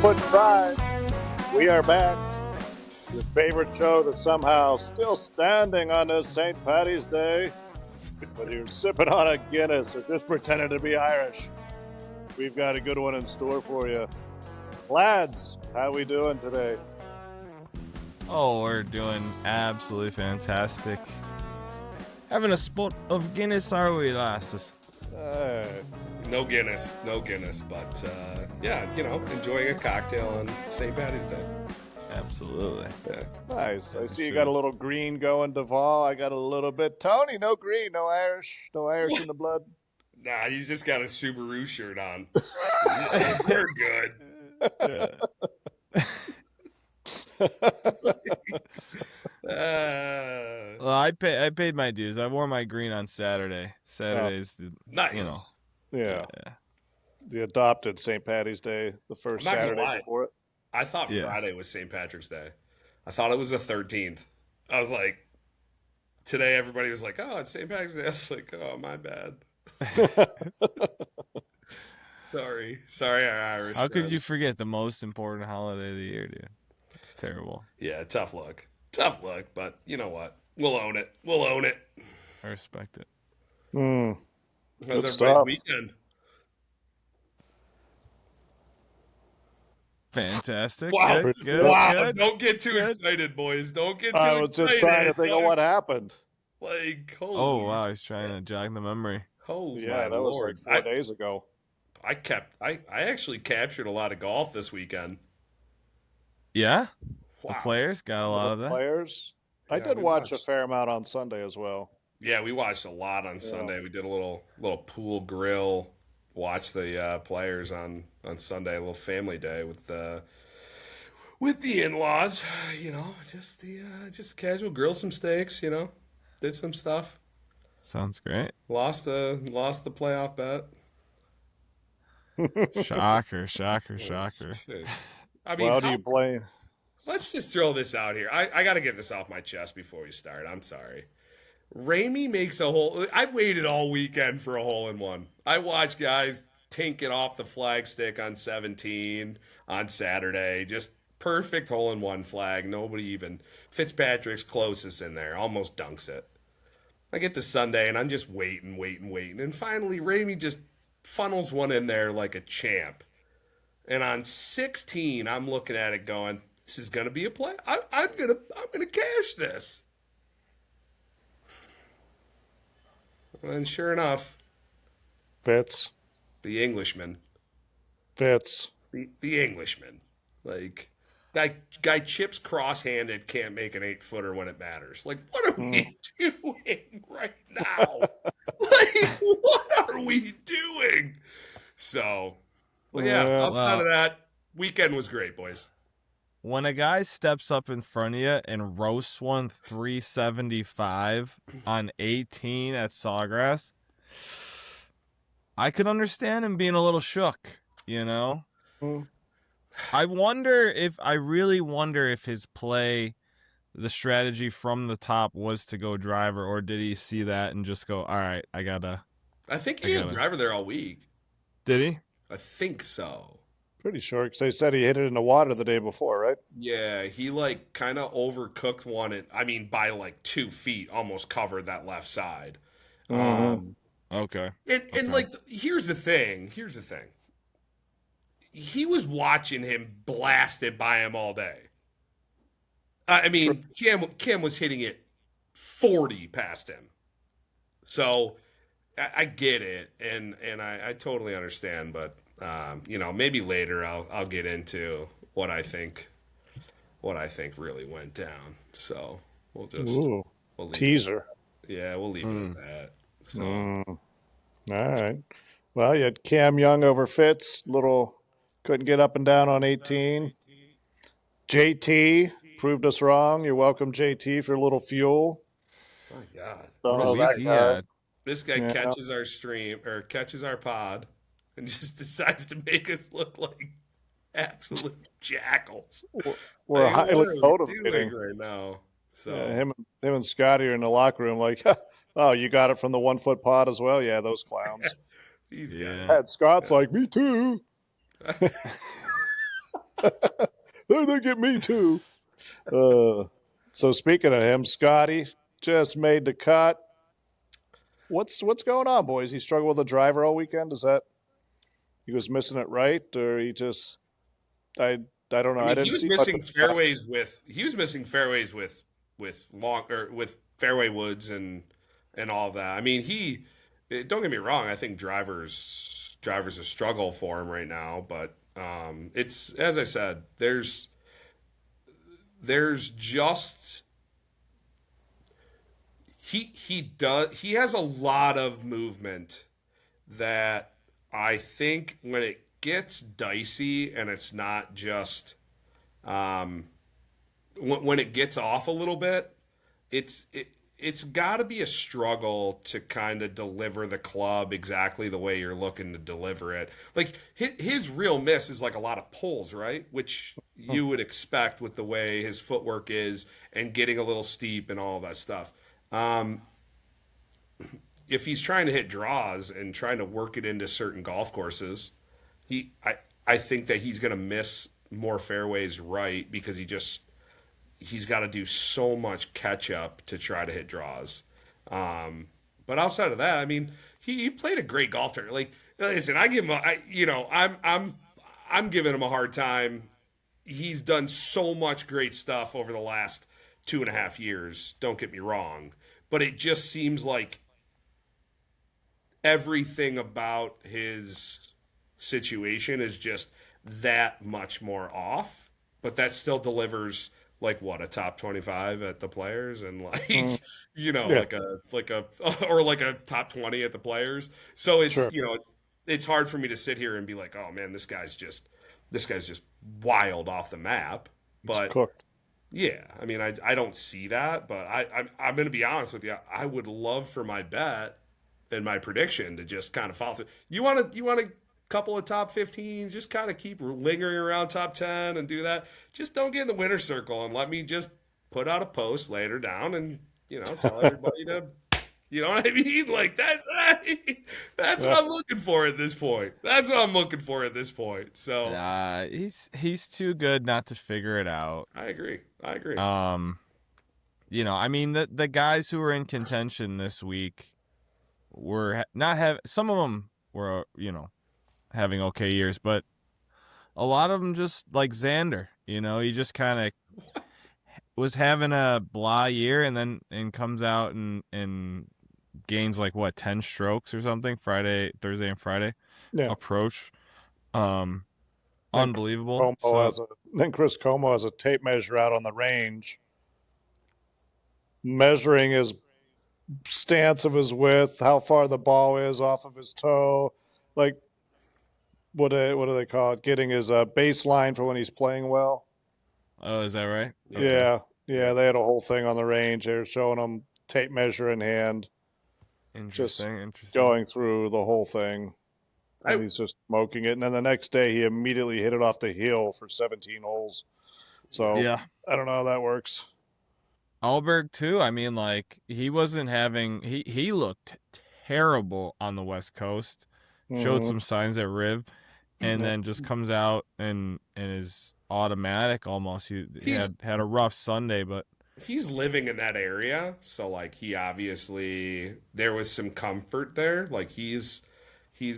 Foot Drive. We are back. Your favorite show that's somehow still standing on this St. Paddy's Day. Whether you're sipping on a Guinness or just pretending to be Irish, we've got a good one in store for you. Lads, how we doing today? Oh, we're doing absolutely fantastic. Having a spot of Guinness, are we, lasses? No Guinness, but yeah, enjoying a cocktail on St. Paddy's Day. Absolutely. Yeah. Nice. I see you got a little green going, Duvall. I got a little bit. Tony, no green, no Irish in the blood. Nah, he's just got a Subaru shirt on. We're good. Well, I paid my dues. I wore my green on Saturday. Saturday's nice. Yeah. The adopted St. Paddy's Day, the first Saturday before it. I thought Friday was St. Patrick's Day. I thought it was the 13th. I was like, today everybody was like, oh, it's St. Patrick's Day. I was like, oh, my bad. Sorry, our Irish. How could you forget the most important holiday of the year, dude? It's terrible. Yeah, tough luck, but you know what? We'll own it. I respect it. How's everybody's weekend? Fantastic. Wow. Good. Wow. Don't get too excited, boys. Don't get too excited. I was just trying to think of what happened. Like, oh, wow. He's trying to jog the memory. Oh, yeah, that was like 4 days ago. I actually captured a lot of golf this weekend. Yeah? Wow. The players got a lot of that? Players? I did watch a fair amount on Sunday as well. Yeah, we watched a lot on Sunday. We did a little pool grill. Watch the players on Sunday, a little family day with the in-laws. Just casual, grilled some steaks. Did some stuff. Sounds great. Lost the playoff bet. Shocker. I mean, how do you play? Let's just throw this out here. I got to get this off my chest before we start. I'm sorry. Ramey makes a hole. I waited all weekend for a hole-in-one. I watched guys tink it off the flag stick on 17 on Saturday. Just perfect hole-in-one flag. Nobody even. Fitzpatrick's closest in there. Almost dunks it. I get to Sunday, and I'm just waiting. And finally, Ramey just funnels one in there like a champ. And on 16, I'm looking at it going, this is going to be a play. I'm gonna cash this. And sure enough, Fitz. The Englishman. Fitz. The Englishman. Like, guy chips cross-handed, can't make an 8-footer when it matters. Like, what are we doing right now? Like, what are we doing? So, well, outside of that, weekend was great, boys. When a guy steps up in front of you and roasts one 375 on 18 at Sawgrass, I could understand him being a little shook, I really wonder if his play, the strategy from the top was to go driver, or did he see that and just go, all right, I think he had a driver there all week. Did he? I think so. Pretty sure, because they said he hit it in the water the day before, right? Yeah, he kind of overcooked one. By like 2 feet, almost covered that left side. Okay. And here's the thing. He was watching him blasted by him all day. Cam was hitting it 40 past him. So I get it, and I totally understand, but maybe later I'll get into what I think really went down. So we'll leave teaser. We'll leave it at that. So. All right. Well, you had Cam Young over Fitz. Couldn't get up and down on 18. JT proved us wrong. You're welcome, JT, for a little fuel. Oh my God. This guy catches our stream or catches our pod and just decides to make us look like absolute jackals. We're highly motivating right now. So him and Scotty are in the locker room like, oh, you got it from the 1 foot pod as well? Yeah, those clowns. These Yeah. guys. And Scott's like, me too. They get me too. So speaking of him, Scotty just made the cut. What's going on, boys? He struggled with the driver all weekend. Is that he was missing it right, or he just I don't know. I I mean, he didn't was see much missing of the cut. fairways with long or with fairway woods and all that. I mean, don't get me wrong. I think drivers a struggle for him right now, but it's as I said. There's just he has a lot of movement that I think when it gets dicey and it's not just um, when it gets off a little bit, it's got to be a struggle to kind of deliver the club exactly the way you're looking to deliver it. Like his real miss is like a lot of pulls, right? Which you would expect with the way his footwork is and getting a little steep and all that stuff. Um, if he's trying to hit draws and trying to work it into certain golf courses, I think that he's going to miss more fairways right because he's got to do so much catch up to try to hit draws. But outside of that, I mean, he played a great golf tournament. Like, listen, I give him, I'm giving him a hard time. He's done so much great stuff over the last 2.5 years. Don't get me wrong, but it just seems like everything about his situation is just that much more off. But that still delivers like what a top 25 at the players and like Yeah, like a or like a top 20 at the players. So it's sure. it's hard for me to sit here and be like, oh man, this guy's just wild off the map. It's But cooked. yeah, I mean, I don't see that, but I'm going to be honest with you. I would love for my bet and my prediction to just kind of follow through. You want a couple of top 15s, just kind of keep lingering around top 10 and do that. Just don't get in the winner's circle and let me just put out a post later down and tell everybody to. You know what I mean? Like that. That's Yeah. what I'm looking for at this point. That's what I'm looking for at this point. So He's too good not to figure it out. I agree. I agree. I mean the guys who were in contention this week were not have some of them were having okay years, but a lot of them just like Xander. He just kind of was having a blah year and comes out and gains like what 10 strokes or something Thursday and Friday Yeah. approach. Then Unbelievable. So Chris Como has a tape measure out on the range, measuring his stance of his width, how far the ball is off of his toe, like what do they call it? Getting his baseline for when he's playing well. oh, is that right? Yeah. Okay. Yeah. They had a whole thing on the range. They were showing him tape measure in hand, just Interesting. going through the whole thing. And he's just smoking it. And then the next day, he immediately hit it off the hill for 17 holes. So Yeah. I don't know how that works. Alberg too. I mean, like he wasn't having. He looked terrible on the West Coast. Showed Mhm. some signs at Riv, and Yeah. then just comes out and is automatic almost. He had a rough Sunday, but He's living in that area, so like he obviously there was some comfort there. Like he's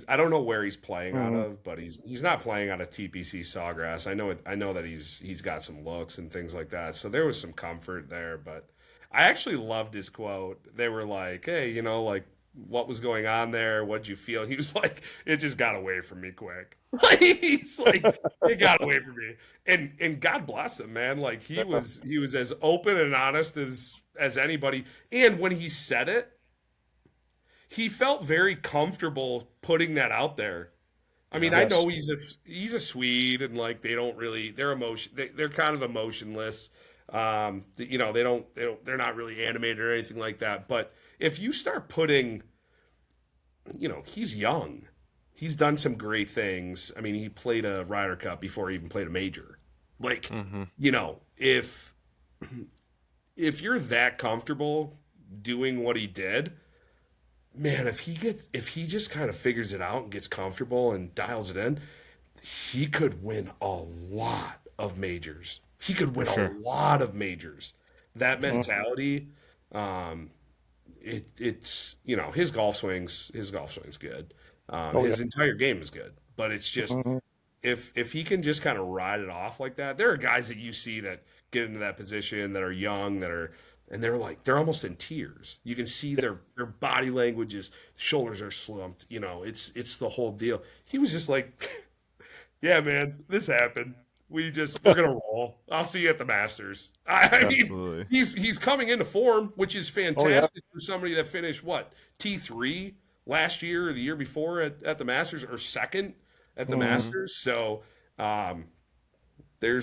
I don't know where he's playing out of, but he's not playing out of TPC Sawgrass. I know that he's got some looks and things like that. So there was some comfort there, but I actually loved his quote. They were like, "Hey, like what was going on there? What'd you feel?" He was like, "It just got away from me quick." Like he's like, "It got away from me." And God bless him, man. Like he was as open and honest as anybody. And when he said it, he felt very comfortable putting that out there. I mean, I Yes. know he's a Swede, and like they're kind of emotionless. They're not really animated or anything like that. But if you start putting, he's young, he's done some great things. I mean, he played a Ryder Cup before he even played a major. Like, if you're that comfortable doing what he did, man, if he just kind of figures it out and gets comfortable and dials it in, he could win a lot of majors. He could win a lot of majors. That mentality, it's his golf swing's good. His entire game is good, but it's just if he can just kind of ride it off like that. There are guys that you see that get into that position that are young and they're almost in tears. You can see their body languages, shoulders are slumped. It's the whole deal. He was just like, yeah, man, this happened. We're gonna roll. I'll see you at the Masters. I mean, he's coming into form, which is fantastic for somebody that finished T3 last year or the year before at the Masters, or second at the Masters. So there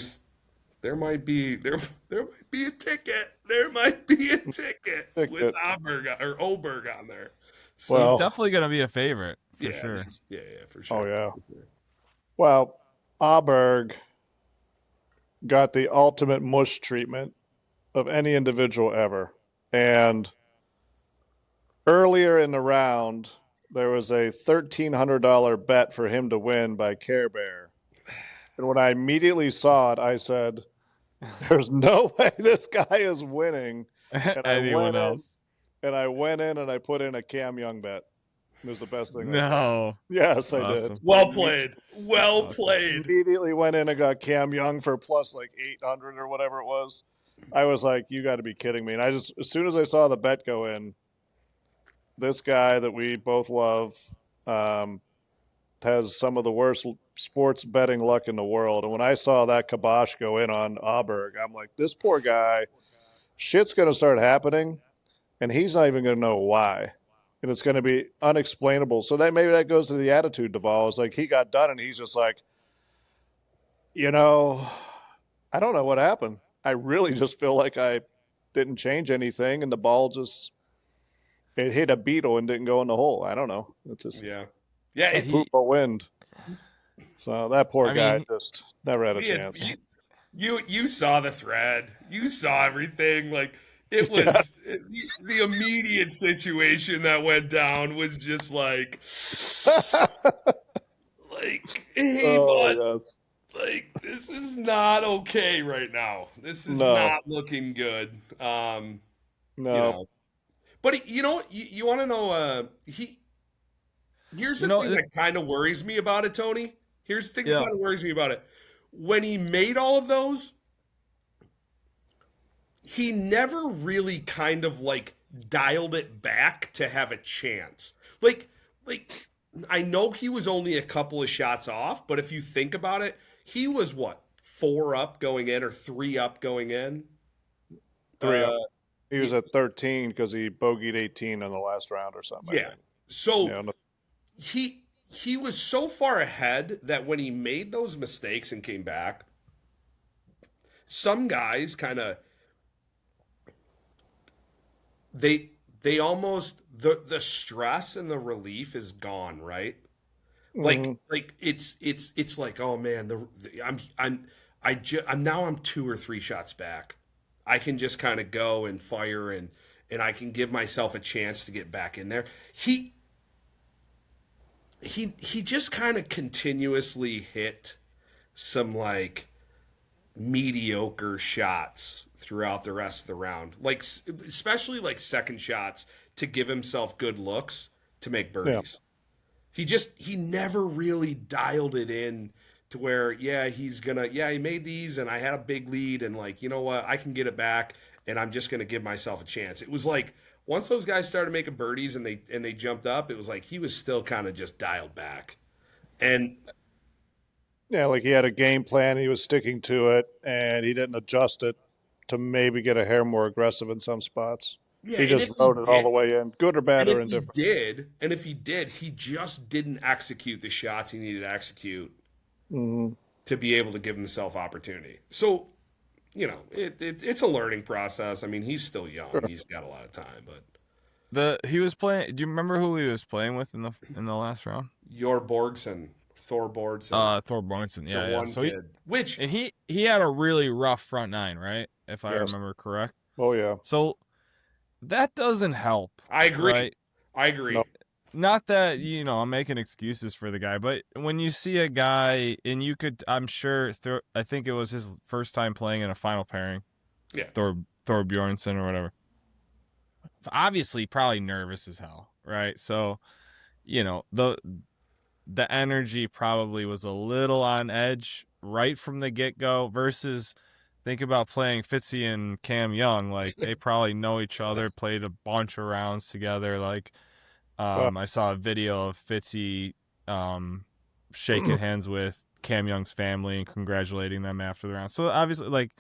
might be a ticket. There might be a ticket with Oberg on there. So he's definitely gonna be a favorite for sure. Yeah, for sure. Oh yeah. Well, Oberg got the ultimate mush treatment of any individual ever. And earlier in the round, there was a $1,300 bet for him to win by Care Bear. And when I immediately saw it, I said, there's no way this guy is winning. And Anyone else? I went in and I put in a Cam Young bet. It was the best thing. No. Yes, I Awesome. did. Well played. Well played. Immediately went in and got Cam Young for plus like 800 or whatever it was. I was like, you got to be kidding me. And as soon as I saw the bet go in, this guy that we both love has some of the worst sports betting luck in the world. And when I saw that kibosh go in on Auberg, I'm like, this poor guy, shit's going to start happening, and he's not even going to know why. And it's going to be unexplainable. So maybe that goes to the attitude, Duvall. It's like he got done, and he's just like, I don't know what happened. I really just feel like I didn't change anything, and the ball it hit a beetle and didn't go in the hole. I don't know. It's just poop or wind. So that poor guy just never had a chance. You saw the thread. You saw everything. Like, it was the immediate situation that went down was just like, hey, bud, yes. Like, this is not okay right now. This is not looking good. No. But you want to know? Here's the thing that kind of worries me about it, Tony. Here's the thing that kind of worries me about it. When he made all of those, he never really kind of like dialed it back to have a chance. Like I know he was only a couple of shots off, but if you think about it, he was 4 up going in or 3 up going in? 3 up. He was at 13 because he bogeyed 18 in the last round or something. Yeah. So he was so far ahead that when he made those mistakes and came back, some guys kind of they almost the stress and the relief is gone, right? Like it's like, oh man, I'm 2 or 3 shots back. I can just kind of go and fire and I can give myself a chance to get back in there. He just kind of continuously hit some like mediocre shots throughout the rest of the round, like especially like second shots to give himself good looks to make birdies. Yeah. He never really dialed it in to where he made these and I had a big lead and like, you know what, I can get it back and I'm just gonna give myself a chance. It was like once those guys started making birdies and they jumped up, it was like he was still kind of just dialed back. And yeah, like he had a game plan, he was sticking to it, and he didn't adjust it to maybe get a hair more aggressive in some spots. Yeah, he just rode it all the way in, good or bad or indifferent. If he did, he just didn't execute the shots he needed to execute to be able to give himself opportunity. So, it's a learning process. I mean, he's still young; he's got a lot of time. But he was playing. Do you remember who he was playing with in the last round? Thor Borgson. Thor Borgson, yeah. So he had a really rough front 9, right? If I remember correct. Oh yeah. So that doesn't help. I agree. Right? I agree. No. not that, I'm making excuses for the guy, but when you see a guy and I'm sure, I think it was his first time playing in a final pairing, Yeah. Thor Bjornsson or whatever. Obviously, probably nervous as hell, right? So, the energy probably was a little on edge right from the get go. Versus, think about playing Fitzy and Cam Young, like they probably know each other, played a bunch of rounds together, like. Well, I saw a video of Fitzy shaking hands with Cam Young's family and congratulating them after the round. So obviously, like,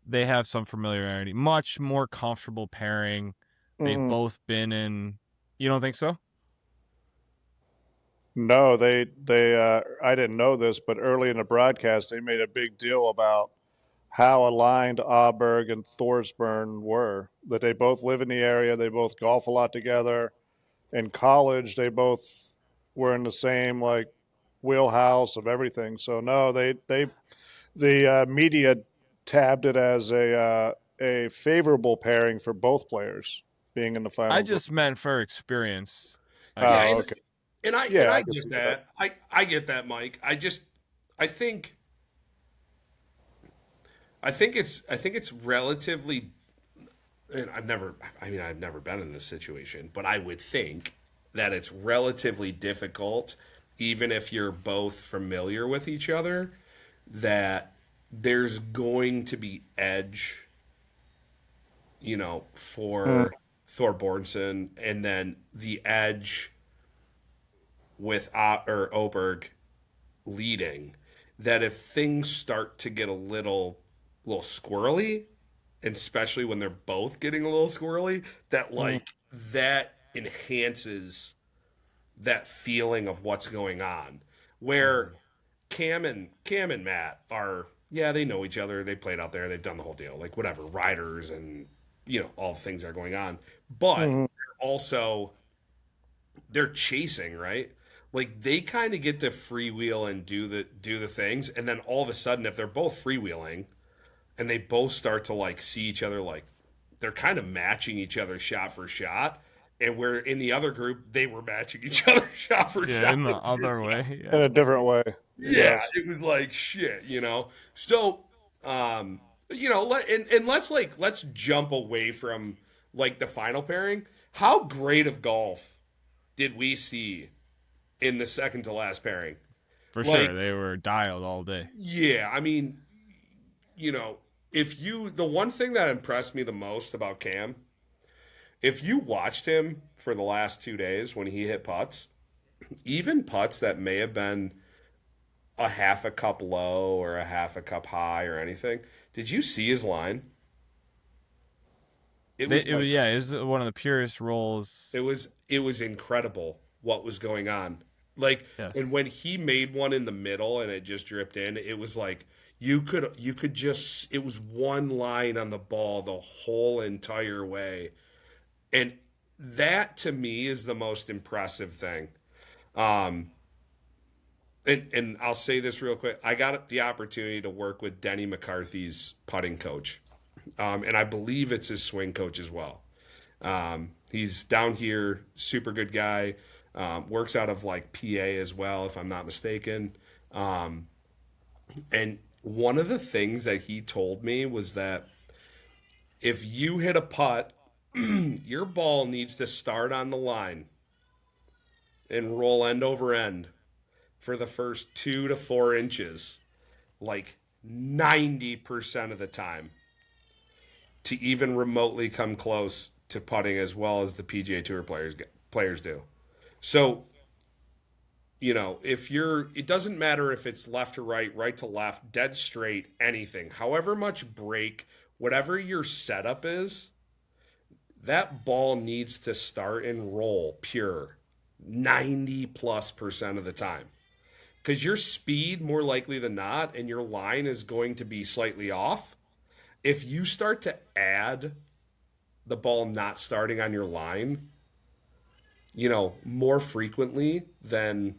they have some familiarity, much more comfortable pairing. They've both been in. You don't think so? no, I didn't know this, but early in the broadcast, they made a big deal about how aligned Auberg and Thorsburn were. That they both live in the area, they both golf a lot together. In college, they both were in the same like wheelhouse of everything. So no, the media tabbed it as a favorable pairing for both players being in the I final group. just meant for experience, I Yeah, Oh, guess. okay. and Yeah, I I can get see that. that. I get that, Mike. I think it's relatively, and I've never been in this situation, but I would think that it's relatively difficult, even if you're both familiar with each other, that there's going to be edge, Mm, for Thorbornson, and then the edge with or Oberg leading. That if things start to get little squirrely, and especially when they're both getting a little squirrely, that mm, that enhances that feeling of what's going on. Where Cam and Matt are, yeah, they know each other, they played out there, they've done the whole deal, like whatever, riders and all the things that are going on. But mm, also they're chasing, right? Like they kind of get to freewheel and do the things, and then all of a sudden, if they're both freewheeling and they both start to like see each other, like they're kind of matching each other shot for shot. And where in the other group they were matching each other shot for Yeah, shot. in the It was other just like, way. in Yeah. a different way. yeah, Yes. it was like shit. So, um, and let's jump away from like the final pairing. How great of golf did we see in the second to last pairing? For Like, sure. They were dialed all day. yeah, I mean, you know, the one thing that impressed me the most about Cam, if you watched him for the last 2 days when he hit putts, even putts that may have been a half a cup low or a half a cup high or anything, did you see his line? It was like Yeah, it was one of the purest it rolls. was it was incredible what was going on. Like, and Yes. when he made one in the middle and it just dripped in, it was like you could just, it was one line on the ball the whole entire way. And that to me is the most impressive thing. Um and I'll say this real quick. I got the opportunity to work with Denny McCarthy's putting coach. And I believe it's his swing coach as well. He's down here, super good guy. Works out of like PA as well, if I'm not mistaken. And one of the things that he told me was that if you hit a putt, your ball needs to start on the line and roll end over end for the first 2 to 4 inches, like 90% of the time, to even remotely come close to putting as well as the PGA Tour players do. So, if it doesn't matter if it's left to right, right to left, dead straight, anything, however much break, whatever your setup is, that ball needs to start and roll pure 90+% of the time. Because your speed, more likely than not, and your line is going to be slightly off. If you start to add the ball not starting on your line, more frequently than,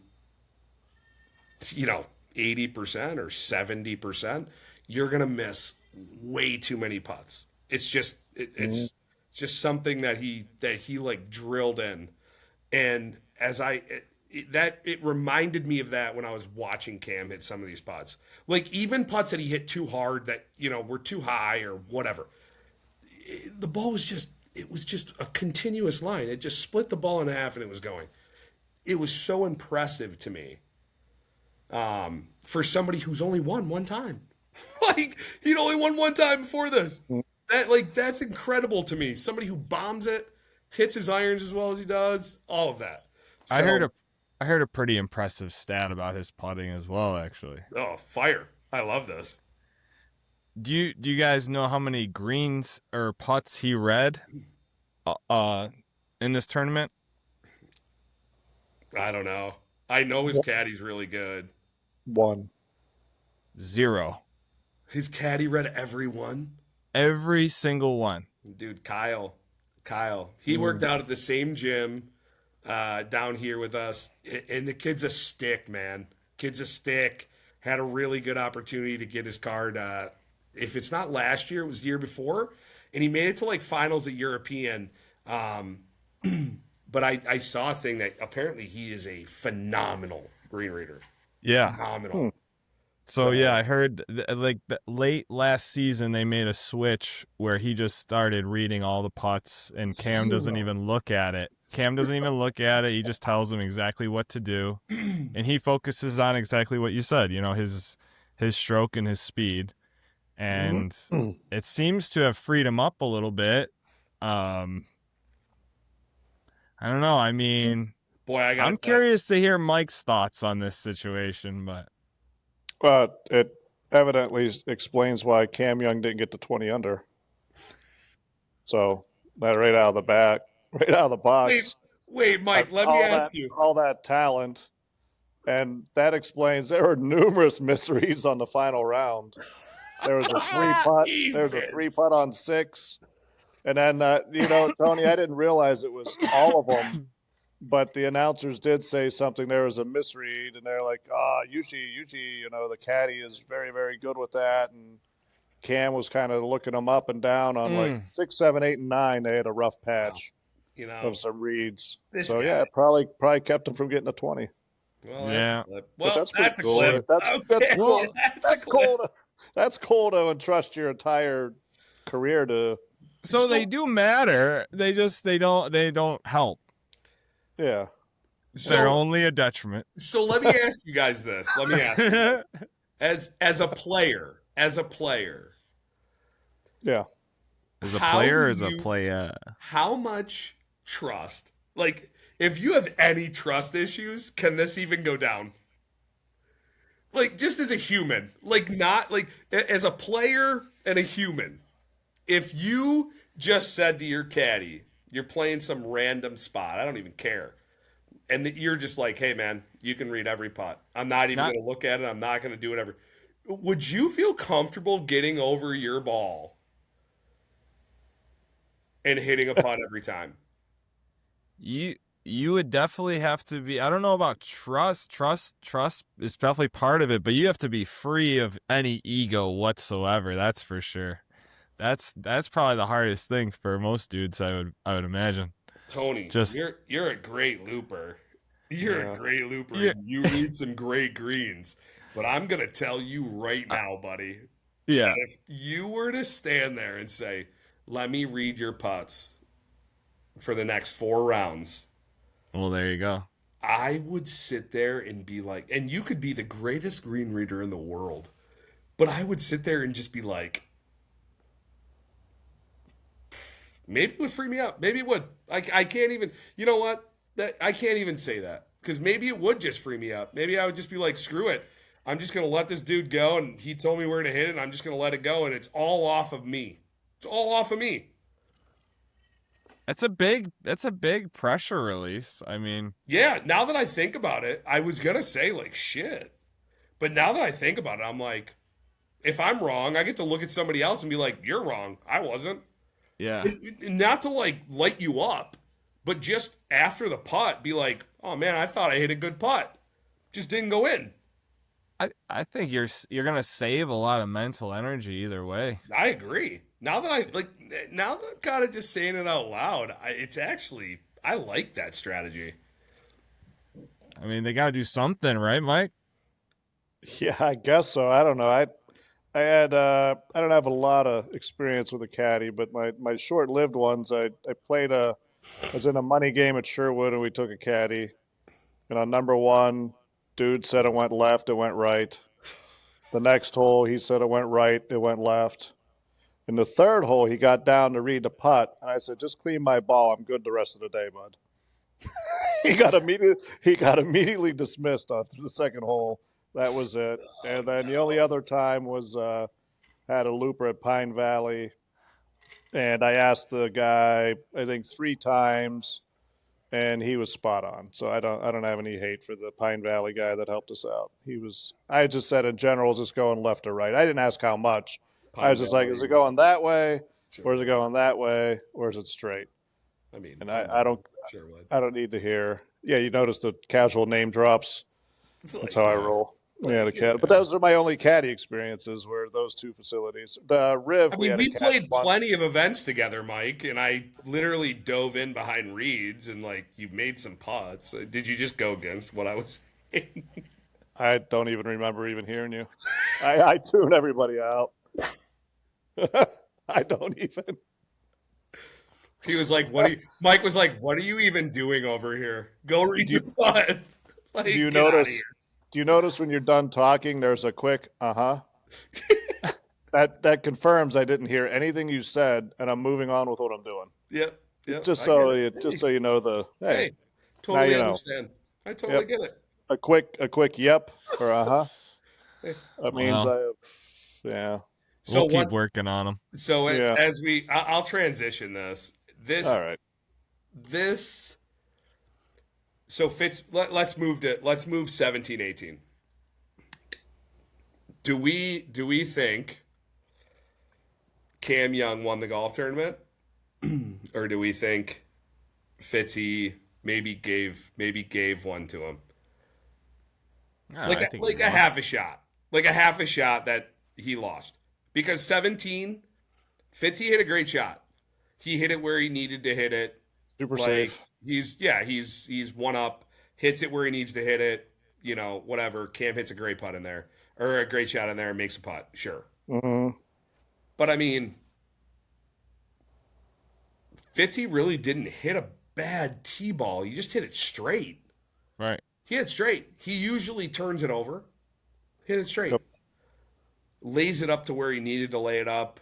80% or 70%, you're going to miss way too many putts. It's just, Mm, it's just something that he like drilled in. And it reminded me of that when I was watching Cam hit some of these putts. Like even putts that he hit too hard that, were too high or whatever. The ball was just a continuous line. It just split the ball in half and it was going. It was so impressive to me. For somebody who's only won one time. Like he'd only won one time before this. That's incredible to me. Somebody who bombs it, hits his irons as well as he does, all of that. So, I heard a pretty impressive stat about his putting as well, actually. Oh, fire. I love this. Do you guys know how many greens or putts he read in this tournament? I don't know. I know his caddy's really good. 1. 0. His caddy read every one? Every single one. Dude, Kyle. He worked out at the same gym down here with us. And the kid's a stick, man. Kid's a stick. Had a really good opportunity to get his card. If it's not last year, it was the year before. And he made it to like finals at European. But I saw a thing that apparently he is a phenomenal green reader. Yeah. Phenomenal. So yeah, I heard late last season they made a switch where he just started reading all the putts, and Cam doesn't even look at it. He just tells him exactly what to do, and he focuses on exactly what you said. His stroke and his speed, and it seems to have freed him up a little bit. I don't know. I mean, boy, I'm curious to hear Mike's thoughts on this situation, but. Well, it evidently explains why Cam Young didn't get to 20 under. So that right out of the box. Wait, Mike, let me ask you. All that talent, and that explains there were numerous misreads on the final round. There was a 3-putt. There was a 3-putt on 6. And then, Tony, I didn't realize it was all of them. But the announcers did say something. There was a misread, and they're like, usually, the caddy is very, very good with that. And Cam was kind of looking them up and down on like 6, 7, 8, and 9. They had a rough patch of some reads. So, yeah, it probably kept him from getting a 20. Well, yeah. That's a clip. That's cool. That's cool to entrust your entire career to. So they do matter. They don't help. Yeah. They're only a detriment. So let me ask you guys this. Let me ask you. As a player. Yeah. As a player or as a player? How much trust? Like, if you have any trust issues, can this even go down? Like, just as a human. Like, not, like, as a player and a human. If you just said to your caddy, you're playing some random spot, I don't even care, and you're just like, hey, man, you can read every putt. I'm not even going to look at it. I'm not going to do whatever. Would you feel comfortable getting over your ball and hitting a putt every time? You would definitely have to be. I don't know about trust. Trust is definitely part of it, but you have to be free of any ego whatsoever. That's for sure. That's probably the hardest thing for most dudes. I would imagine. Tony, you're a great looper. You're a great looper. Yeah. You read some great greens. But I'm gonna tell you right now, buddy. Yeah. If you were to stand there and say, "Let me read your putts for the next 4 rounds," Well, there you go. I would sit there and be like, and you could be the greatest green reader in the world, but I would sit there and just be like, maybe it would free me up. Maybe it would. I can't even. You know what? I can't even say that because maybe it would just free me up. Maybe I would just be like, screw it. I'm just gonna let this dude go, and he told me where to hit it. And I'm just gonna let it go, and it's all off of me. It's all off of me. That's a big pressure release. I mean, yeah. Now that I think about it, I was gonna say like shit, but now that I think about it, I'm like, if I'm wrong, I get to look at somebody else and be like, you're wrong. I wasn't. yeah. Not to like light you up, but just after the putt, be like, oh man, I thought I hit a good putt, just didn't go in. I think you're gonna save a lot of mental energy either way. I agree. Now that I'm kind of just saying it out loud, it's actually I like that strategy. I mean, they got to do something, right, Mike? Yeah, I guess so. I don't know. I don't have a lot of experience with a caddy, but my short lived ones, I was in a money game at Sherwood and we took a caddy. And on number one, dude said it went left, it went right. The next hole, he said it went right, it went left. In the third hole, he got down to read the putt, and I said, "Just clean my ball. I'm good the rest of the day, bud." He got immediately dismissed after the second hole. That was it. And then the only other time was had a looper at Pine Valley, and I asked the guy I think 3 times, and he was spot on. So I don't have any hate for the Pine Valley guy that helped us out. I just said in general, is this going left or right? I didn't ask how much. I was just like, is it going that way, or is it going that way, or is it straight? I mean, And I don't sure would. I don't need to hear. Yeah, you notice the casual name drops. That's how I roll. Yeah, the cat. But those are my only caddy experiences. Were those 2 facilities? The Riv. I mean, we had played once. plenty of events together, Mike, and I literally dove in behind reeds and like you made some putts. Did you just go against what I was saying? I don't even remember even hearing you. I tune everybody out. I don't even. He was like, Mike was like, "What are you even doing over here? Go read your putt." Like, Do you get outta notice? here. Do you notice when you're done talking, there's a quick that confirms I didn't hear anything you said, and I'm moving on with what I'm doing. Yep. Just I so get it. so you know Hey, totally you know. understand. I totally Yep. get it. a quick yep or That means Well. yeah. So We'll keep working on them. So Yeah. as I'll transition this. All right. So Fitz, let's move 17, 18. Do we think Cam Young won the golf tournament, or do we think Fitzy maybe gave one to him? I Like think a half a shot that he lost, because 17, Fitzy hit a great shot. He hit it where he needed to hit it. Super Like, safe. he's one up, hits it where he needs to hit it. You know, whatever. Cam hits a great putt in there, or a great shot in there, and makes a putt. Sure, Mm-hmm. but I mean, Fitzy really didn't hit a bad tee ball. He just hit it straight. Right. He hit it straight. He usually turns it over, hit it straight, Yep. lays it up to where he needed to lay it up.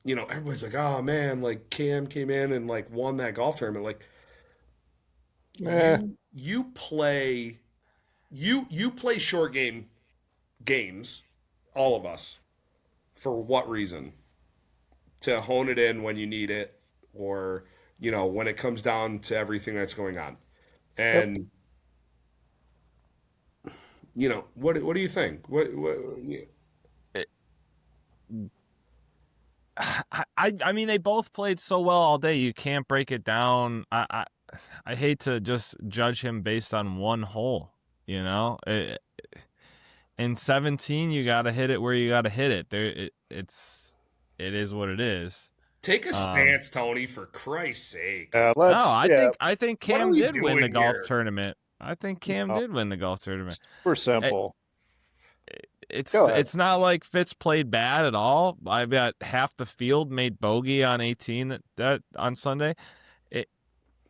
You know, everybody's like, "Oh man, like Cam came in and like won that golf tournament." Like, you play short games, all of us. For what reason? To hone it in when you need it, or you know, when it comes down to everything that's going on. And you know, what do you think? I mean, they both played so well all day. You can't break it down. I hate to just judge him based on one hole. You know, in 17, you got to hit it where you got to hit it. It is what it is. Take a stance, Tony, for Christ's sakes. I think Cam did win the doing golf here? tournament. I think Cam did win the golf tournament. Super simple. It's not like Fitz played bad at all. I bet half the field made bogey on 18 that on Sunday.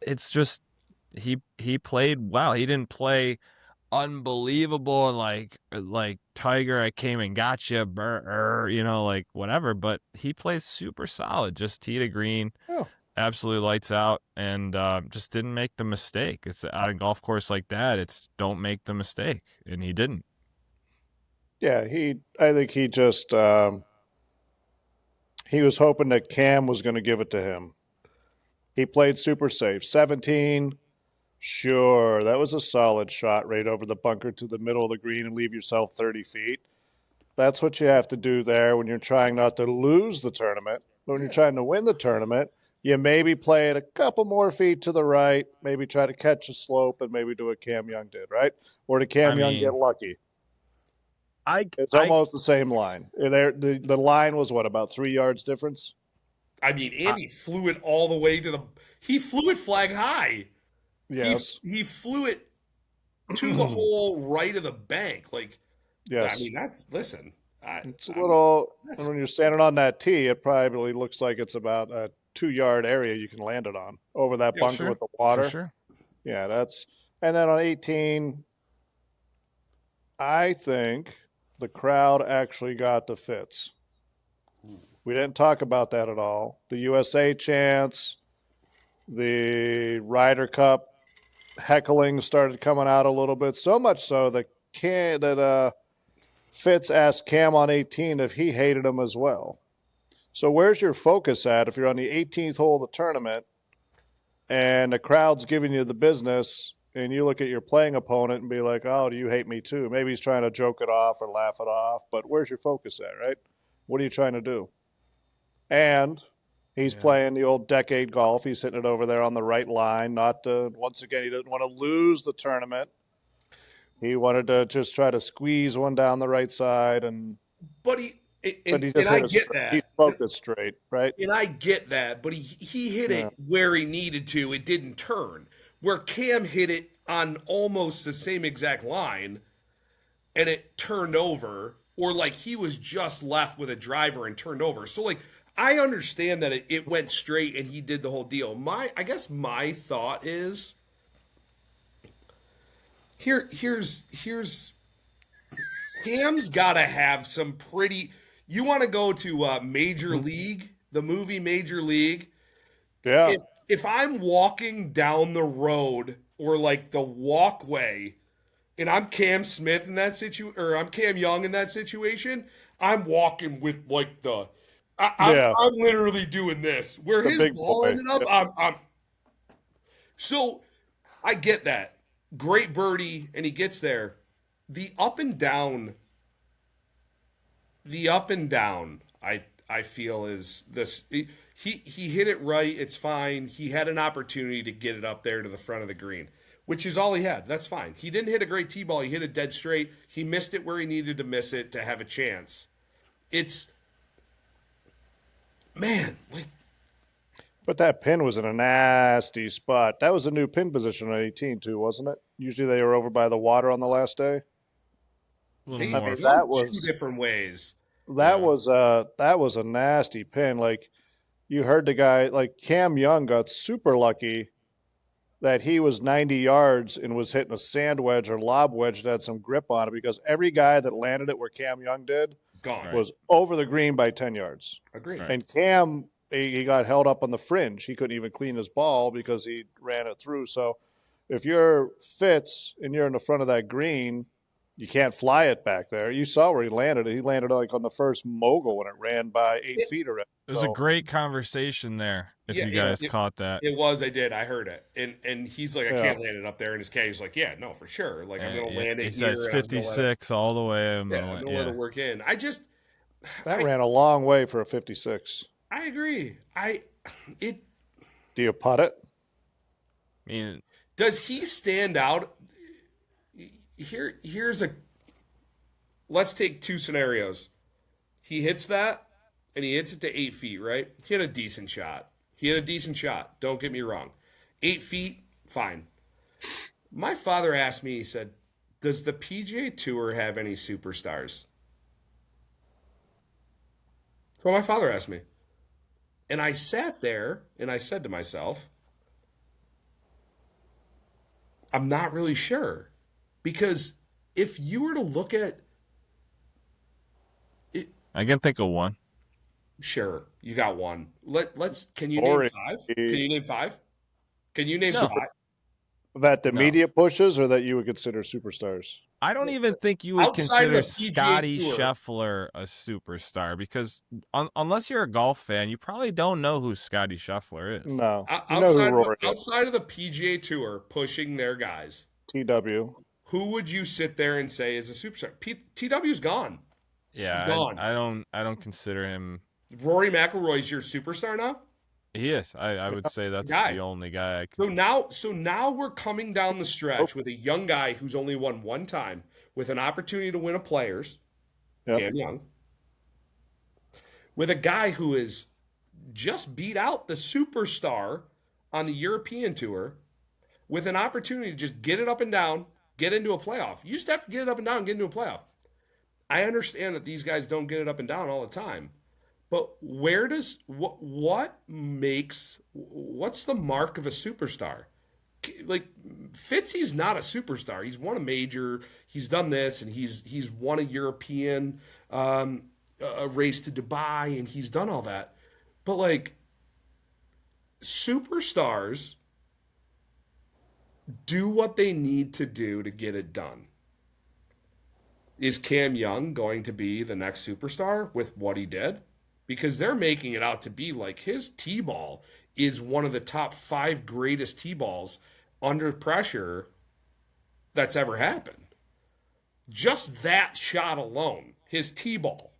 It's just he played well. He didn't play unbelievable and like Tiger, I came and got you, you know, like whatever. But he plays super solid. Just tee to green, absolutely lights out, and just didn't make the mistake. It's on a golf course like that. It's don't make the mistake, and he didn't. Yeah, I think he just he was hoping that Cam was going to give it to him. He played super safe. 17, sure, that was a solid shot right over the bunker to the middle of the green and leave yourself 30 feet. That's what you have to do there when you're trying not to lose the tournament. But when you're trying to win the tournament, you maybe play it a couple more feet to the right, maybe try to catch a slope, and maybe do what Cam Young did, right? Or did Cam Young get lucky? It's almost the same line. The line was what, about 3 yards difference? I mean, Andy flew it all the way to he flew it flag high. Yes. He flew it to the hole right of the bank. Like, I Yes. mean, listen. It's a little, That's, and when you're standing on that tee, it probably looks like it's about a 2 yard area you can land it on over that Yeah, bunker sure. with the For water. sure. Yeah, and then on 18, I think the crowd actually got the Fitz. We didn't talk about that at all. The USA chants, the Ryder Cup heckling started coming out a little bit, so much so that Fitz asked Cam on 18 if he hated him as well. So where's your focus at if you're on the 18th hole of the tournament and the crowd's giving you the business and you look at your playing opponent and be like, oh, do you hate me too? Maybe he's trying to joke it off or laugh it off, but where's your focus at, right? What are you trying to do? And he's playing the old decade golf. He's hitting it over there on the right line. Once again, he didn't want to lose the tournament. He wanted to just try to squeeze one down the right side, but he just hit I it get straight. that. He focused straight, right? And I get that, but he hit it where he needed to. It didn't turn. Where Cam hit it on almost the same exact line, and it turned over, or like he was just left with a driver and turned over. So like I understand that it went straight and he did the whole deal. I guess my thought is here's Cam's got to have some pretty. You want to go to Major League, the movie Major League? Yeah. If I'm walking down the road or like the walkway, and I'm Cam Smith in that or I'm Cam Young in that situation, I'm walking with like I'm literally doing this. Where his ball ended up, I'm. So I get that. Great birdie, and he gets there. The up and down, I feel is this. He hit it right. It's fine. He had an opportunity to get it up there to the front of the green, which is all he had. That's fine. He didn't hit a great tee ball. He hit it dead straight. He missed it where he needed to miss it to have a chance. But that pin was in a nasty spot. That was a new pin position on 18 too, wasn't it? Usually they were over by the water on the last day. That was 2 different ways. That was a nasty pin. Like you heard the guy, like Cam Young got super lucky that he was 90 yards and was hitting a sand wedge or lob wedge that had some grip on it, because every guy that landed it where Cam Young did was over the green by 10 yards. Agreed. Right. And Cam, he got held up on the fringe. He couldn't even clean his ball because he ran it through. So if you're Fitz and you're in the front of that green, you can't fly it back there. You saw where he landed it. He landed like on the first mogul when it ran by 8 feet already. It was a great conversation there. If you guys caught that, it was. I did. I heard it. And he's like, I can't land it up there. And his caddy's like, yeah, no, for sure. Like I'm gonna land it. He says 56 all the way. I'm gonna let it work in. That ran a long way for a 56. I agree. Do you putt it? I mean, does he stand out? Let's take 2 scenarios. He hits that, and he hits it to 8 feet, right? He had a decent shot. Don't get me wrong. 8 feet, fine. My father asked me, he said, does the PGA Tour have any superstars? That's what my father asked me. And I sat there, and I said to myself, I'm not really sure. Because if you were to look at it, I can think of one. Sure, you got one. Can you name 5? Can you name 5? Can you name 5? That the media pushes, or that you would consider superstars? I don't even think you would consider Scotty Scheffler a superstar, because unless you're a golf fan, you probably don't know who Scotty Scheffler is. No. Outside of the PGA Tour pushing their guys, TW. Who would you sit there and say is a superstar? TW's gone. Yeah, he's gone. I don't consider him. Rory McIlroy's your superstar now? He is. I would say that's the only guy I could. So now we're coming down the stretch with a young guy who's only won one time, with an opportunity to win a Players, Cam Young, with a guy who is just beat out the superstar on the European Tour, with an opportunity to just get it up and down, get into a playoff. You just have to get it up and down and get into a playoff. I understand that these guys don't get it up and down all the time. But where does what's the mark of a superstar? Like Fitzy's not a superstar. He's won a major. He's done this, and he's won a European a race to Dubai, and he's done all that. But like superstars do what they need to do to get it done. Is Cam Young going to be the next superstar with what he did? Because they're making it out to be like his T-ball is one of the top 5 greatest T-balls under pressure that's ever happened. Just that shot alone, his T-ball.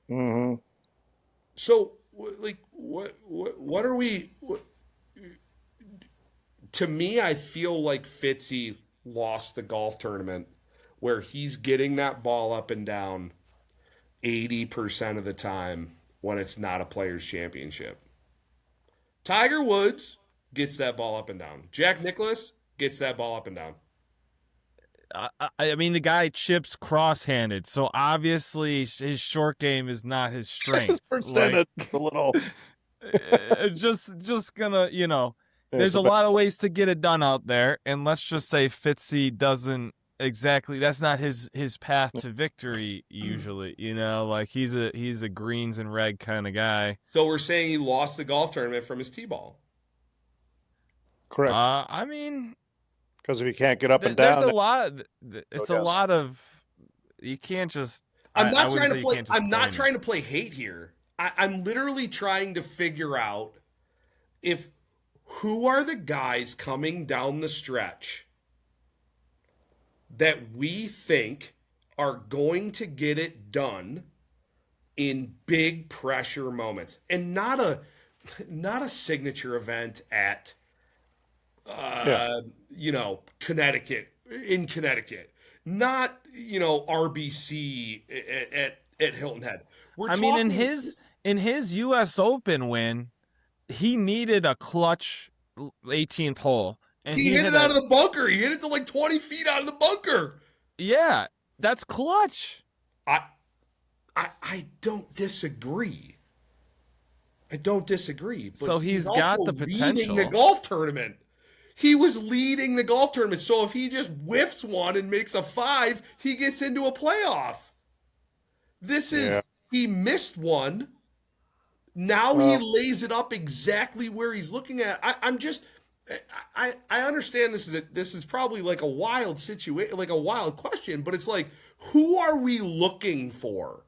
Mm-hmm. So, like, what are we? To me, I feel like Fitzy lost the golf tournament where he's getting that ball up and down 80% of the time when it's not a player's championship. Tiger Woods gets that ball up and down. Jack Nicklaus gets that ball up and down. I mean, the guy chips cross-handed, so obviously his short game is not his strength. His percentage a little. just gonna, there's a lot of ways to get it done out there, and let's just say Fitzy doesn't exactly. That's not his path to victory usually. Like he's a greens and red kind of guy. So we're saying he lost the golf tournament from his T-ball. Correct. I mean, because if you can't get up and down, there's a lot. It's a lot of. You can't just. I'm not trying to play hate here. I'm literally trying to figure out who are the guys coming down the stretch that we think are going to get it done in big pressure moments, and not a signature event at Connecticut, not RBC at Hilton Head. In his U.S. Open win, he needed a clutch 18th hole. And he hit it out of the bunker. He hit it to like 20 feet out of the bunker. Yeah, that's clutch. I don't disagree. But so he's got the potential. Leading the golf tournament. He was leading the golf tournament. So if he just whiffs one and makes a 5, he gets into a playoff. He missed one. Now he lays it up exactly where he's looking at. I understand this is probably like a wild situation, like a wild question, but it's like, who are we looking for?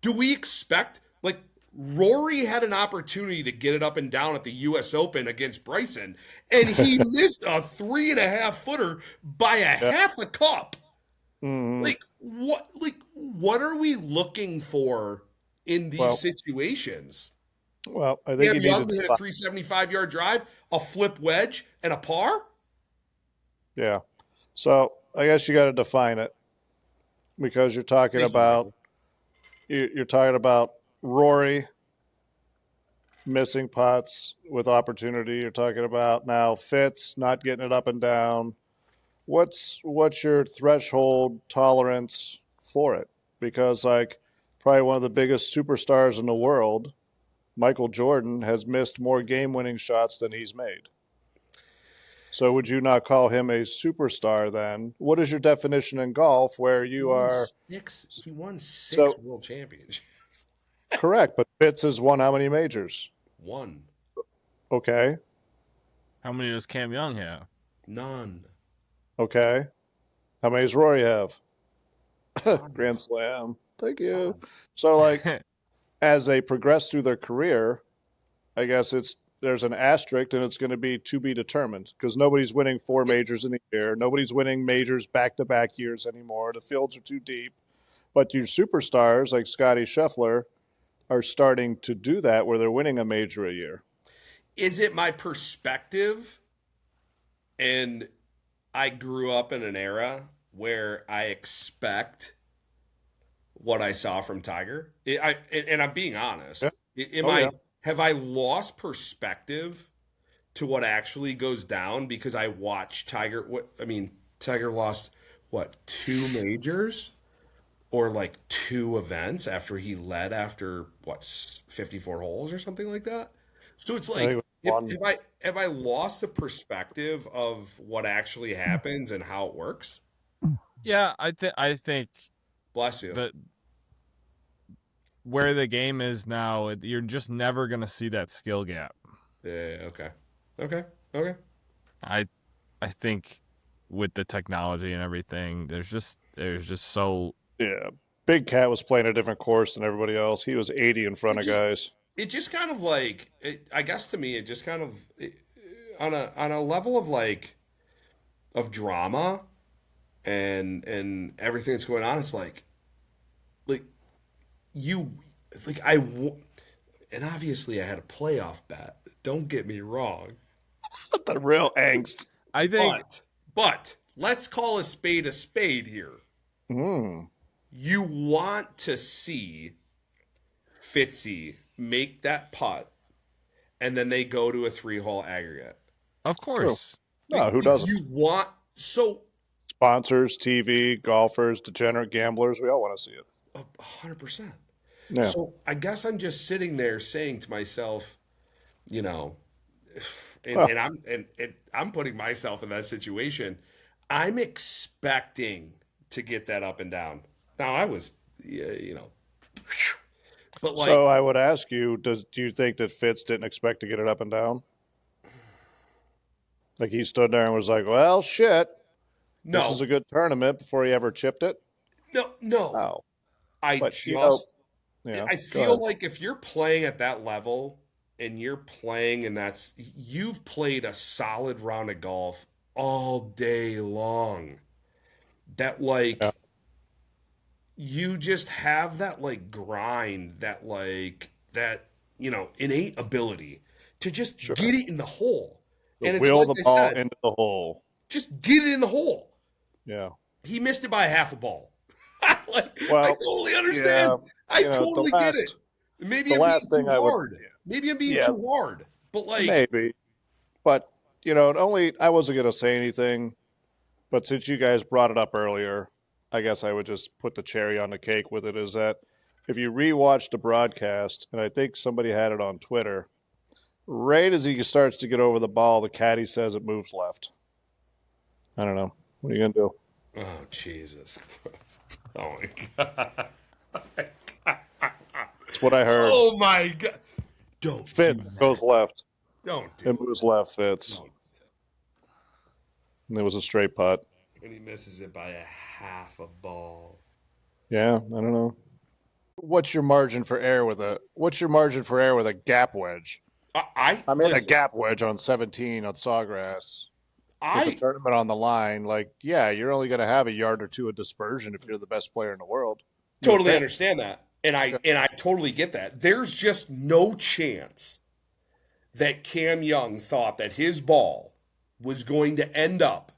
Do we expect, like, Rory had an opportunity to get it up and down at the U.S. Open against Bryson, and he missed a 3.5 footer by a half a cup. Mm-hmm. What are we looking for in these situations? Well, I think Cam Young hit a 375-yard drive, a flip wedge, and a par? Yeah. So I guess you got to define it, because you're talking about Rory missing putts with opportunity. You're talking about now Fitz not getting it up and down. What's your threshold tolerance for it? Because like probably one of the biggest superstars in the world, Michael Jordan, has missed more game-winning shots than he's made. So would you not call him a superstar then? What is your definition in golf where you are... He won six world championships. Correct, but Fitz has won how many majors? 1. Okay. How many does Cam Young have? None. Okay. How many does Rory have? Grand Slam. Thank you. So, like, as they progress through their career, I guess there's an asterisk, and it's going to be determined, because nobody's winning 4 majors in a year. Nobody's winning majors back-to-back years anymore. The fields are too deep. But your superstars like Scottie Scheffler are starting to do that, where they're winning a major a year. Is it my perspective? And I grew up in an era where I expect what I saw from Tiger. And I'm being honest. Yeah. Have I lost perspective to what actually goes down because I watch Tiger. Tiger lost what, 2 majors or like 2 events after he led after what, 54 holes or something like that. So it's I think like it was one. if I lost the perspective of what actually happens and how it works. Yeah, I think Bless you. that where the game is now, you're just never gonna see that skill gap. Yeah. Okay. I think with the technology and everything, there's just so Yeah. Big Cat was playing a different course than everybody else. He was 80 in front of guys. It just kind of like, I guess to me, it just kind of on a level of like of drama and everything that's going on. It's like you like and obviously I had a playoff bet. Don't get me wrong, The real angst. I think but let's call a spade here. Mm. You want to see Fitzy make that putt, and then they go to a 3-hole aggregate. of course. No, who doesn't? You want Sponsors, TV, golfers, degenerate gamblers. We all want to see it. 100%. Yeah. So I guess I'm just sitting there saying to myself, you know, and I'm putting myself in that situation. I'm expecting to get that up and down. Now I was, but like, So I would ask you, do you think that Fitz didn't expect to get it up and down? Like he stood there and was like, well, shit. no, This is a good tournament before he ever chipped it? no. No. I But, just, Yeah. I go feel ahead. like if you're playing at that level and you're playing and you've played a solid round of golf all day long, that like, Yeah. you just have that like grind, that like, that, innate ability to just Sure. get it in the hole. To And wheel it's the like I ball said, into the hole. just get it in the hole. Yeah. He missed it by half a ball. Like, Well, I totally understand. yeah, I the totally get it. Maybe the I'm last being thing too I would- hard. Maybe I'm being Yeah. too hard. But like, Maybe. But, I wasn't going to say anything. But since you guys brought it up earlier, I guess I would just put the cherry on the cake with it is that if you rewatch the broadcast, and I think somebody had it on Twitter, right as he starts to get over the ball, the caddy says it moves left. I don't know. What are you going to do? oh Jesus! Oh my God! That's what I heard. Oh my God! Don't Fitz do that. goes left. Don't do It moves left, Fitz. Don't. And it was a straight putt. And he misses it by a half a ball. Yeah, I don't know. What's your margin for error with a gap wedge? I I made a listen, gap wedge on 17 on Sawgrass. With the I tournament on the line, you're only going to have a yard or two of dispersion if you're the best player in the world. totally understand that, and I totally get that. There's just no chance that Cam Young thought that his ball was going to end up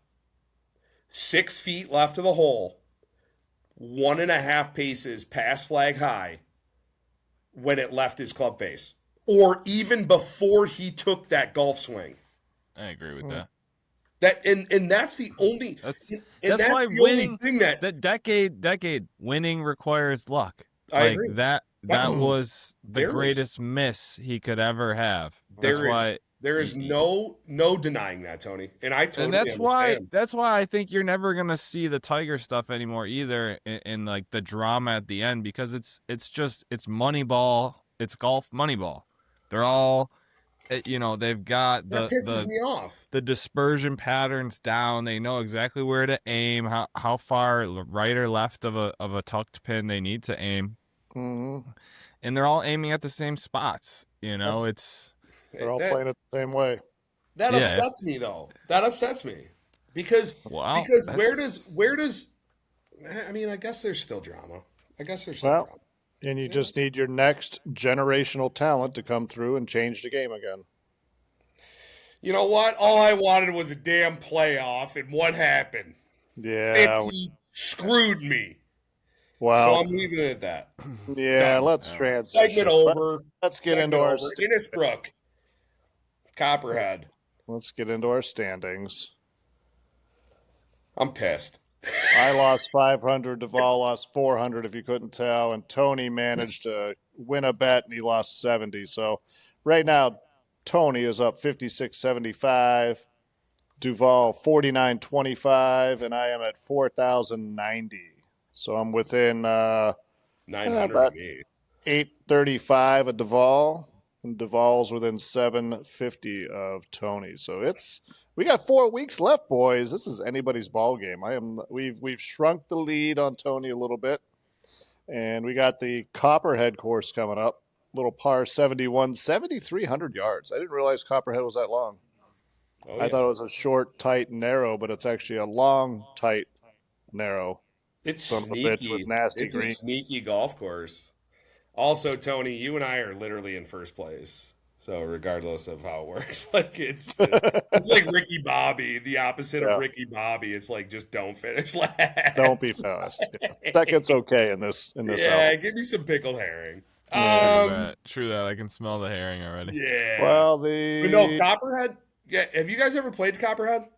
6 feet left of the hole, 1.5 paces past flag high when it left his club face, or even before he took that golf swing. I agree with that. That and that's the only That's why the winning only thing that decade winning requires luck. I Like agree. that was the There is- greatest miss he could ever have. That's There is- why there is no denying that, Tony, and I totally and understand. that's why I think you're never gonna see the Tiger stuff anymore either in like the drama at the end, because it's Moneyball, it's golf Moneyball. They're all they've got That pisses me off. the dispersion patterns down. They know exactly where to aim, how far right or left of a tucked pin they need to aim. Mm-hmm. And they're all aiming at the same spots. It's They're all That- playing it the same way. That Yeah, upsets me though. That upsets me because Wow, where does I mean, I guess there's still drama. Well, and you just need your next generational talent to come through and change the game again. You know what? All I wanted was a damn playoff, and what happened? Yeah. 50 screwed me. So Well, I'm leaving it at that. yeah, done. let's transition. Segment over. Let's get into our Innisbrook. Copperhead. let's get into our standings. I'm pissed. I lost 500. Duvall lost 400, if you couldn't tell. And Tony managed to win a bet, and he lost 70. So right now, Tony is up 56.75. Duvall 49.25, and I am at 4,090. So I'm within 900 about of me. 835 of Duvall, and Duvall's within 750 of Tony. So we got 4 weeks left, boys. This is anybody's ball game. We've shrunk the lead on Tony a little bit, and we got the Copperhead course coming up. Little par 71, 7,300 yards. I didn't realize Copperhead was that long. Oh, I thought it was a short, tight, narrow, but it's actually a long, tight, narrow. It's Son of a bitch sneaky. with nasty It's green. a sneaky golf course. Also, Tony, you and I are literally in first place. So regardless of how it works, like it's like Ricky Bobby, the opposite Yeah. of Ricky Bobby. It's like just don't finish last. Don't be fast. Yeah. Second's okay in this. Yeah, album. give me some pickled herring. True that. I can smell the herring already. Yeah. Well, But no, Copperhead. Yeah, have you guys ever played Copperhead?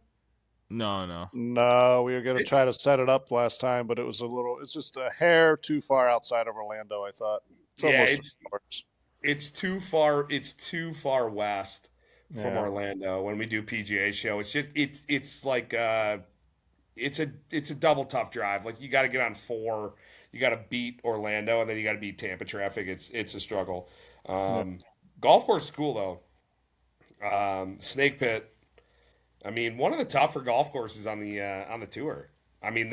No. No, we were going to It's- try to set it up last time, but it's just a hair too far outside of Orlando, I thought. It's too far. It's too far west from Yeah. Orlando. When we do PGA show, it's like it's a double tough drive. Like you got to get on 4. You got to beat Orlando, and then you got to beat Tampa traffic. It's a struggle. Golf course is cool though. Snake Pit. I mean, one of the tougher golf courses on the tour. I mean,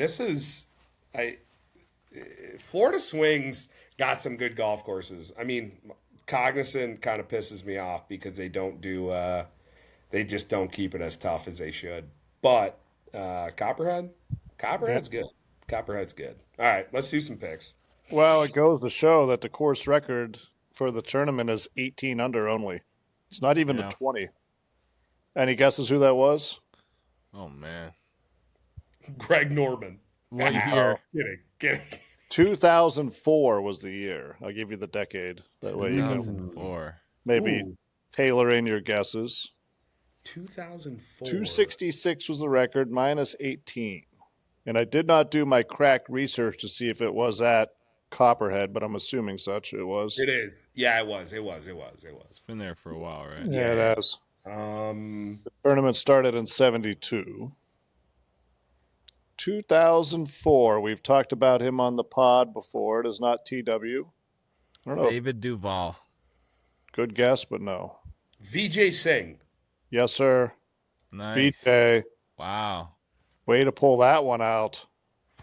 Florida Swings got some good golf courses. I mean, Cognizant kind of pisses me off because they just don't keep it as tough as they should. But Copperhead's good. Copperhead's good. All right, let's do some picks. Well, it goes to show that the course record for the tournament is 18 under only. It's not even a 20. Any guesses who that was? Oh man. Greg Norman. What year? Kidding. 2004 was the year. I'll give you the decade. That way you can 2004. maybe tailor in your guesses. 2004. 266 was the record, minus 18. And I did not do my crack research to see if it was at Copperhead, but I'm assuming such it was. It is. Yeah, it was. It's been there for a while, right? Yeah, it has. The tournament started in 72. 2004. We've talked about him on the pod before. It is not TW. I don't know. David Duval. Good guess, but no. VJ Singh. Yes, sir. Nice. VJ. Wow. Way to pull that one out.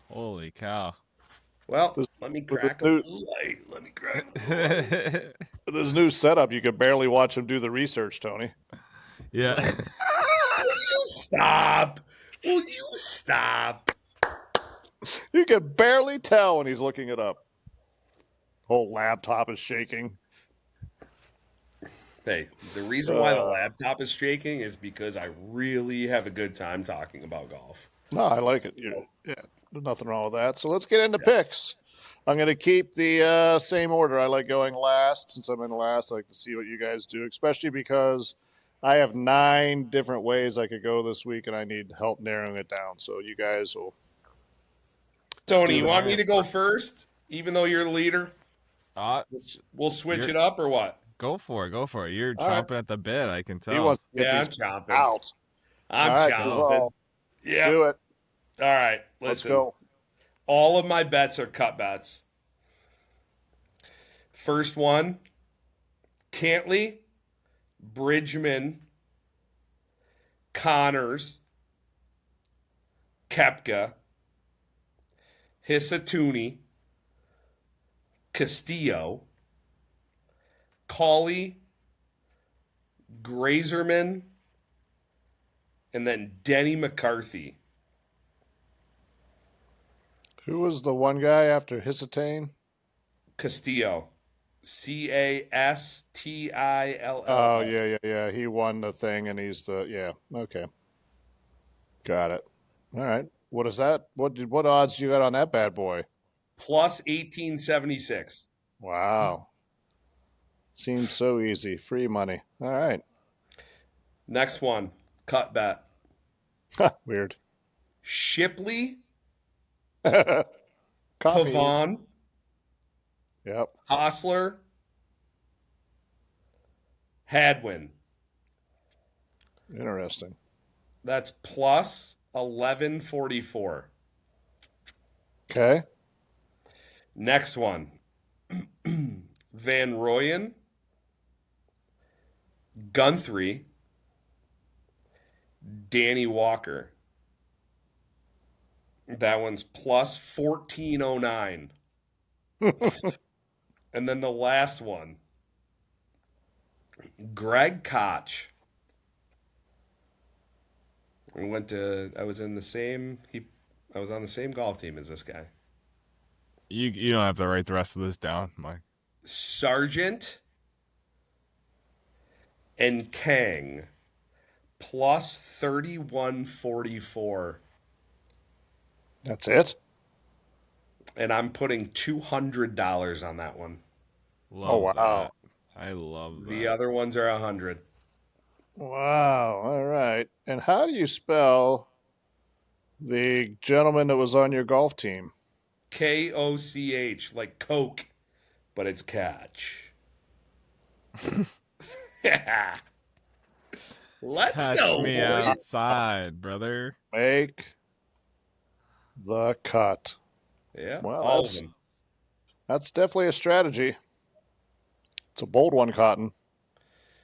Holy cow. Well, let me crack a light. Let me crack. With this new setup, you could barely watch him do the research, Tony. Yeah. Will you stop? Will you stop? You can barely tell when he's looking it up. Whole laptop is shaking. Hey, the reason why the laptop is shaking is because I really have a good time talking about golf. No, I like it. Yeah, there's nothing wrong with that. So let's get into picks. I'm going to keep the same order. I like going last. Since I'm in last, I like to see what you guys do, especially because I have 9 different ways I could go this week, and I need help narrowing it down. So you guys will. Tony, you want me to go first, even though you're the leader? We'll switch it up or what? Go for it. You're chomping at the bit, I can tell. He wants to get I'm these chomping. out. I'm All right, chomping. Duval, Yeah. do it. All right. Let's Listen. go. All of my bets are cut bets. First one, Cantley, Bridgman, Connors, Kepka, Hisatuni, Castillo, Cauley, Grazerman, and then Denny McCarthy. Who was the one guy after Hisatane? Castillo. Castill. Oh, yeah. He won the thing, and he's okay. Got it. All right. What is that? What odds you got on that bad boy? Plus 1876. Wow. Seems so easy. Free money. All right. Next one. cut bet. Weird. Shipley, Coffee. Pavon, Yep. Hostler, Hadwin. Interesting. That's plus 1144. Okay. Next one. Van Royen, Guthrie, Danny Walker. That one's plus 1409. And then the last one, Greg Koch. I was on the same golf team as this guy. You don't have to write the rest of this down, Mike. Sargent and Kang plus 3144. That's it? And I'm putting $200 on that one. Love Oh, wow. that. I love that. The other ones are 100. Wow. All right. And how do you spell the gentleman that was on your golf team? Koch, like Coke, but it's catch. Let's Catch go, me boys. outside, brother. Make the cut. Yeah, Well, all of that's- them. That's definitely a strategy. It's a bold one, Cotton.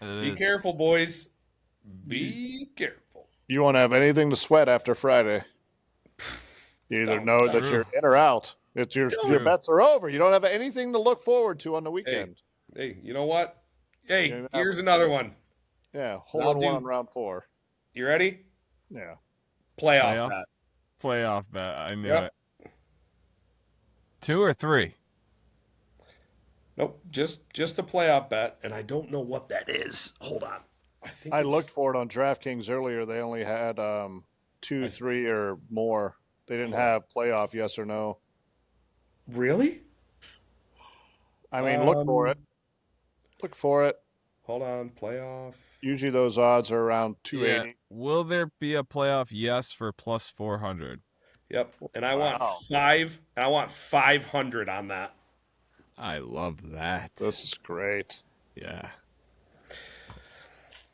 Be careful, boys. Be careful. You won't have anything to sweat after Friday. You either Don't- know that True. you're in or out. It's your True. bets are over. You don't have anything to look forward to on the weekend. Hey, you know what? Hey, Yeah, here's another one. Yeah, hole I'll in one do- on round 4. You ready? Yeah. Playoff Playoff? bet. Playoff bet. I knew Yep. it. 2 or 3? Nope, just a playoff bet, and I don't know what that is. Hold on. I think I it's- looked for it on DraftKings earlier. They only had 2, 3, or more. They didn't have playoff yes or no. Really? I mean, look for it. Look for it. Hold on, playoff. Usually those odds are around 280. Yeah. Will there be a playoff yes for plus 400? Yep, and I want Wow. 500 on that. I love that. This is great. Yeah.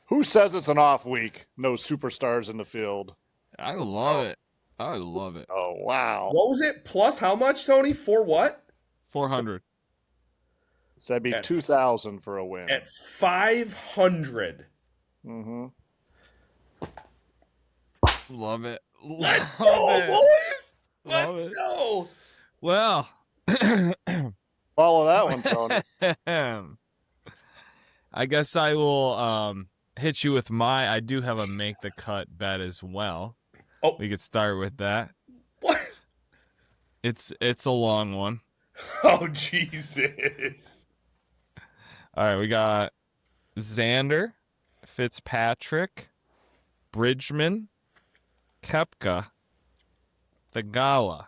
Who says it's an off week? No superstars in the field. I love it. I love it. Oh, wow. What was it? Plus how much, Tony? For what? 400. So that'd be At- 2,000 for a win. At 500. Mm-hmm. Love it. Let's Love go, it. boys! Love Let's it. go! Well, Follow that one, Tony. I guess I will hit you with I do have a make the cut bet as well. Oh. We could start with that. What? It's a long one. Oh, Jesus. All right, we got Xander, Fitzpatrick, Bridgman, Kepka, Thagala,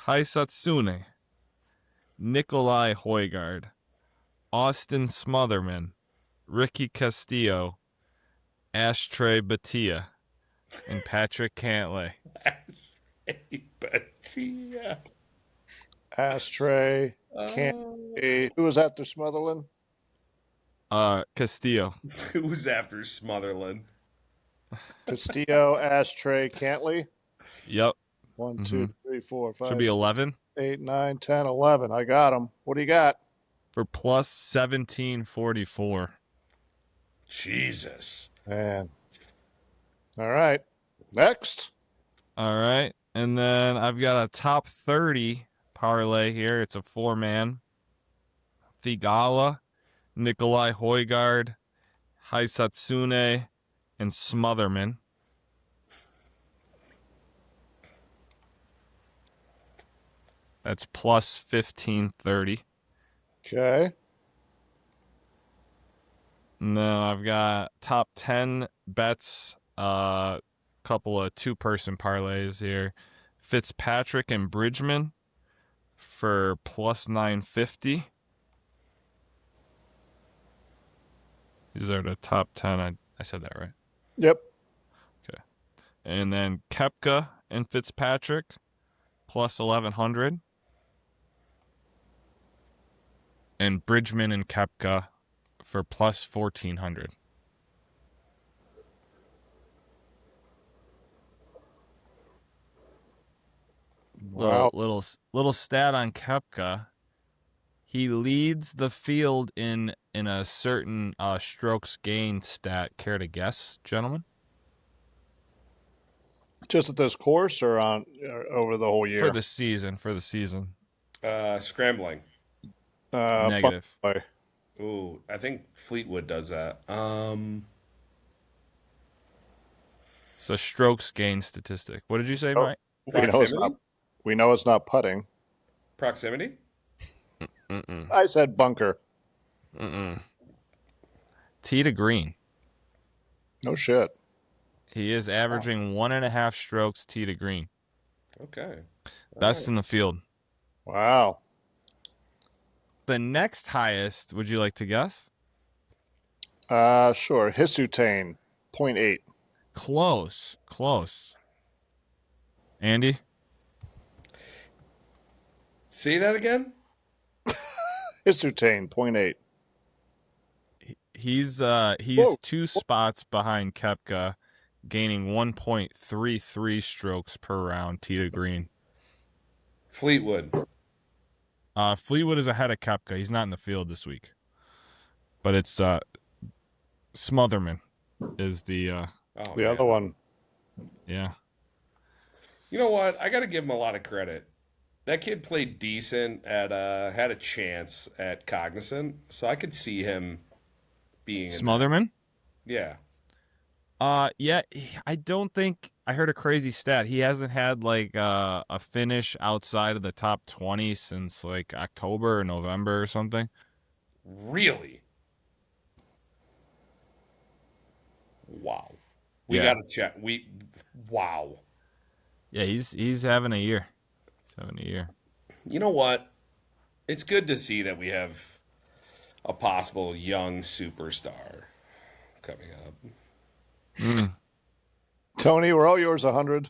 Hisatsune, Nikolai Højgaard, Austin Smotherman, Ricky Castillo, Ashtray Batia, and Patrick Cantlay. Hey, Batia. Ashtray. Who was after Smotherland? Castillo. Who's after Smotherland? Castillo, Ashtray, Cantley. Yep. 1, 2, 3, 4, 5, Should be 11 8, 9, 10, 11. I got them. What do you got? for plus 1744. Jesus. Man. All right. Next. All right. And then I've got a top 30 parlay here. It's a 4-man. Thigala, Nikolai Højgaard, Hisatsune, and Smotherman. That's plus 1530. Okay. And then I've got top 10 bets, couple of 2-person parlays here. Fitzpatrick and Bridgman for plus 950. These are the top 10. I said that right. Yep. And then Koepka and Fitzpatrick plus 1,100. And Bridgman and Koepka for plus 1,400. Wow. Little stat on Koepka. He leads the field in a certain strokes gained stat. Care to guess, gentlemen? Just at this course or on over the whole year? For the season. Scrambling. Negative. Play. Ooh, I think Fleetwood does that. It's a strokes gained statistic. What did you say, Oh. Mike? Proximity? We know it's not putting. Proximity? Mm-mm. I said bunker. Mm-mm. Tee to green. No shit. He is averaging 1.5 strokes tee to green. Okay. Best in the field. Wow. The next highest, would you like to guess? Sure. Hisutane, 0.8. Close. Andy? Say that again? Hisutane, 0.8. He's Whoa. 2 spots behind Koepka, gaining 1.33 strokes per round tee to green. Fleetwood. Fleetwood is ahead of Koepka. He's not in the field this week. But it's Smotherman is the Other one. yeah. You know what? I got to give him a lot of credit. That kid played decent at had a chance at Cognizant, so I could see him being Smotherman? Yeah. Yeah, I don't think I heard a crazy stat. He hasn't had like a finish outside of the top 20 since like October or November or something. Really? Wow. We Yeah. got to check. Wow. Yeah, he's having a year. He's having a year. You know what? It's good to see that we have a possible young superstar coming up. Tony, we're all yours 100.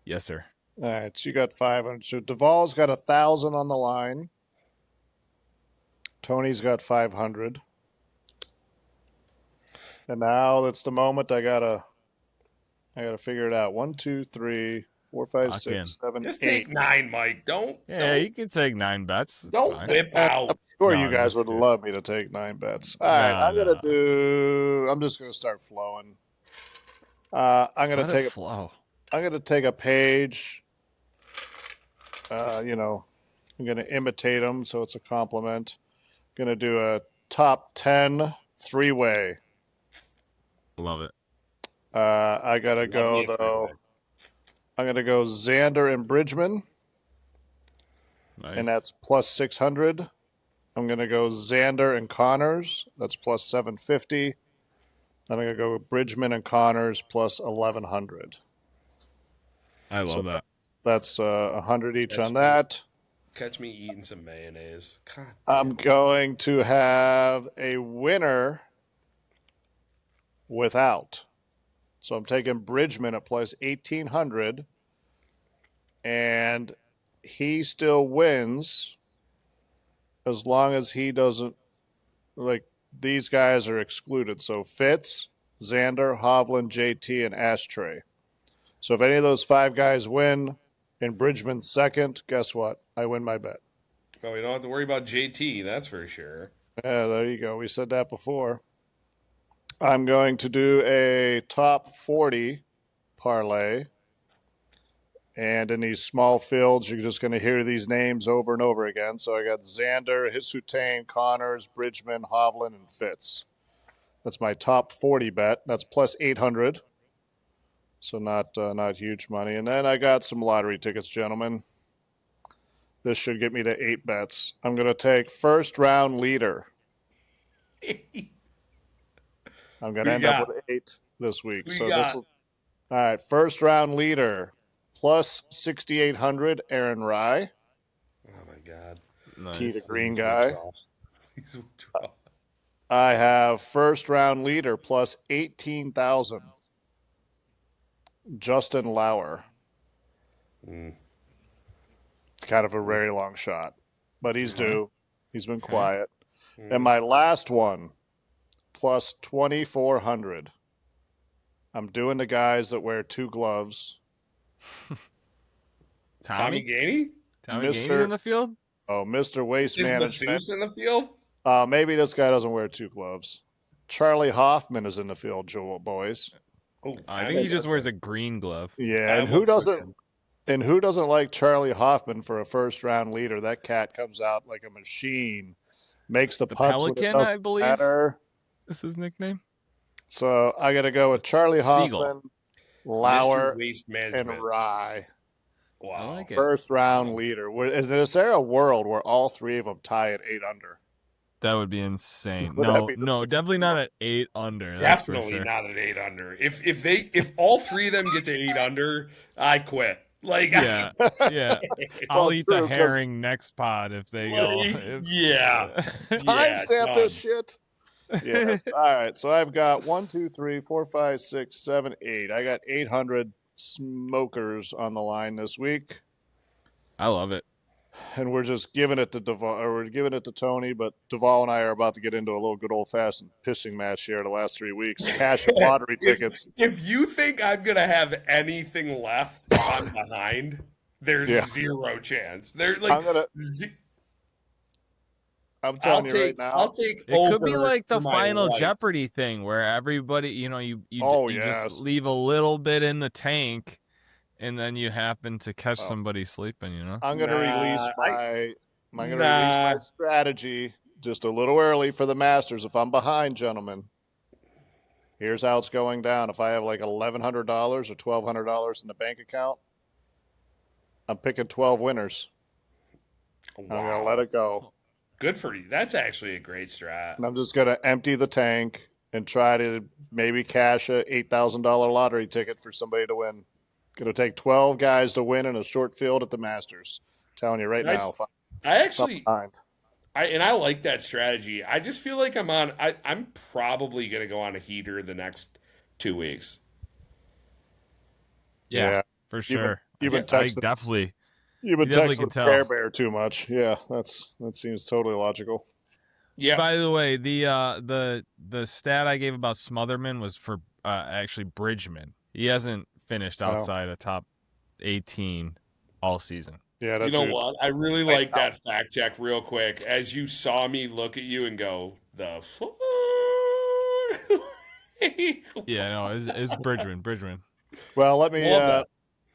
Yes, sir. All right, so you got 500. So Duvall's got 1,000 on the line. Tony's got 500. And now that's the moment I gotta figure it out. 1, 2, 3, 4, 5, Lock in. 6, 7, Just 8. take 9, Mike. Yeah, you can take 9 bets. It's Don't fine. whip I'm out. sure No, you guys that's would good. love me to take 9 bets. All right, I'm just gonna start flowing. I'm gonna Let take it flow. I'm gonna take a page. I'm gonna imitate them, so it's a compliment. Gonna do a top 10 3-way. Love it. I gotta Love go me a though. three-way. I'm gonna go Xander and Bridgman, Nice. and that's plus 600. I'm gonna go Xander and Connors. That's plus 750. I'm gonna go Bridgman and Connors plus 1,100. I love So that. that's 100 each That's on that. Catch me eating some mayonnaise. God I'm going to have a winner without. So I'm taking Bridgman at plus 1,800, and he still wins as long as he doesn't, like, these guys are excluded. So Fitz, Xander, Hovland, JT, and Ashtray. So if any of those 5 guys win and Bridgman's second, guess what? I win my bet. Well, we don't have to worry about JT, that's for sure. Yeah, there you go. We said that before. I'm going to do a top 40 parlay. And in these small fields, you're just going to hear these names over and over again. So I got Xander, Hisutane, Connors, Bridgman, Hovland, and Fitz. That's my top 40 bet. That's plus 800. So not huge money. And then I got some lottery tickets, gentlemen. This should get me to 8 bets. I'm going to take first round leader. I'm going to end up with 8 this week. All right, first round leader plus 6,800, Aaron Rye. Oh my God. Nice. Tee the green guy. He's withdrawal. I have first round leader plus 18,000. Justin Lauer. Mm. Kind of a very long shot, but he's Okay. due. He's been Okay. quiet. And my last one, plus 2,400. I'm doing the guys that wear 2 gloves. Tommy Gainey? Tommy Mr. Gainey in the field? Oh, Mr. Waste Is Management. Masseuse in the field? Maybe this guy doesn't wear 2 gloves. Charlie Hoffman is in the field, Joel boys. Oh, I think he just wears a green glove. Yeah, I and who almost took doesn't? him. And who doesn't like Charlie Hoffman for a first-round leader? That cat comes out like a machine, makes the The putts when it Pelican, doesn't I believe. matter. This is his nickname. So I got to go with Charlie Seagull. Hoffman, Lauer, Mr. Waste and Management. Rye. Wow. I like it. First-round leader. Is there a world where all 3 of them tie at 8 under? That would be insane. Would that No, be the- no, definitely not at 8 under. That's for Definitely sure. not at 8 under. If all 3 of them get to 8 under, I quit. Like, Yeah, yeah. I'll Well, eat true, the 'cause- herring next pod if they go. yeah. Timestamp this done. shit. Yes. All right. So I've got 1, 2, 3, 4, 5, 6, 7, 8. I got 800 smokers on the line this week, I love it. and we're just giving it to Duvall, or we're giving it to Tony. But Duvall and I are about to get into a little good old fashioned pissing match here the last 3 weeks. Cash and lottery tickets. If you think I'm gonna have anything left if I'm behind, there's Yeah. zero chance. There's I'm like gonna. I'm telling you right now. I'll take It could be over like the for my final life. Jeopardy thing where everybody, you Oh, you yes. just leave a little bit in the tank, and then you happen to catch Oh. somebody sleeping. I'm going to Nah, release I- my Nah. strategy just a little early for the Masters. If I'm behind, gentlemen, here's how it's going down. If I have like $1,100 or $1,200 in the bank account, I'm picking 12 winners. I'm going to let it go. Good for you. That's actually a great strat. And I'm just going to empty the tank and try to maybe cash a $8,000 lottery ticket for somebody to win. Going to take 12 guys to win in a short field at the Masters. Telling you right Nice. now. If I I'm actually, behind. I like that strategy. I just feel like I'm probably gonna go on a heater the next 2 weeks. Yeah, for sure. you've been I texting- definitely. You've been You definitely texting can with tell. Care Bear too much. Yeah, that seems totally logical. Yeah. By the way, the stat I gave about Smotherman was for actually Bridgman. He hasn't finished outside of top 18 all season. Yeah, that You know dude- what? I really like that fact check real quick. As you saw me look at you and go, the fuck? Yeah, no, it's Bridgman. Bridgman. Well, let Love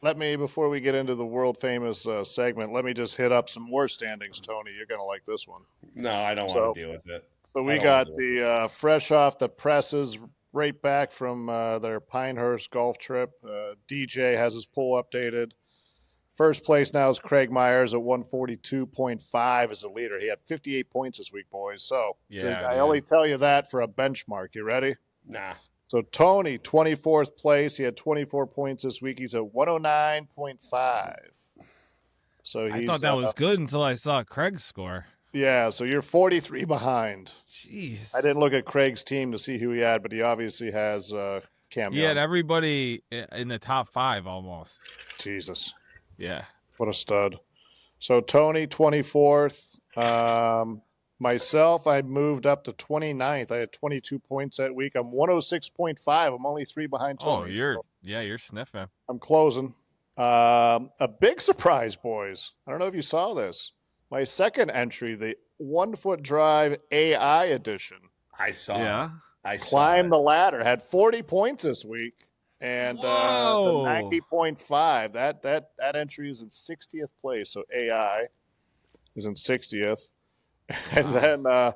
that. me before we get into the world famous segment, let me just hit up some more standings, Tony. You're gonna like this one. No, I don't So- want to deal with it. So I we don't got wanna do the fresh off the presses, right back from their Pinehurst golf trip. DJ has his poll updated. First place now is Craig Myers at 142.5 as the leader. He had 58 points this week, boys. So Yeah, I dude. only tell you that for a benchmark. You ready? Nah. So Tony, 24th place. He had 24 points this week. He's at 109.5. So I he's, thought that was good until I saw Craig's score. yeah. So you're 43 behind. Jeez. I didn't look at Craig's team to see who he had, but he obviously has Cam He Young. had everybody in the top 5 almost. Jesus, Yeah. what a stud. So Tony, 24th. Myself, I moved up to 29th. I had 22 points that week. I'm 106.5. I'm only 3 behind Oh, Tony. you're sniffing. I'm closing. A big surprise, boys. I don't know if you saw this. My second entry, the 1 Foot Drive AI edition, I saw Yeah. it. I saw climbed it. the ladder. Had 40 points this week, and the Whoa. 90.5. That entry is in 60th place. So AI is in 60th, and then I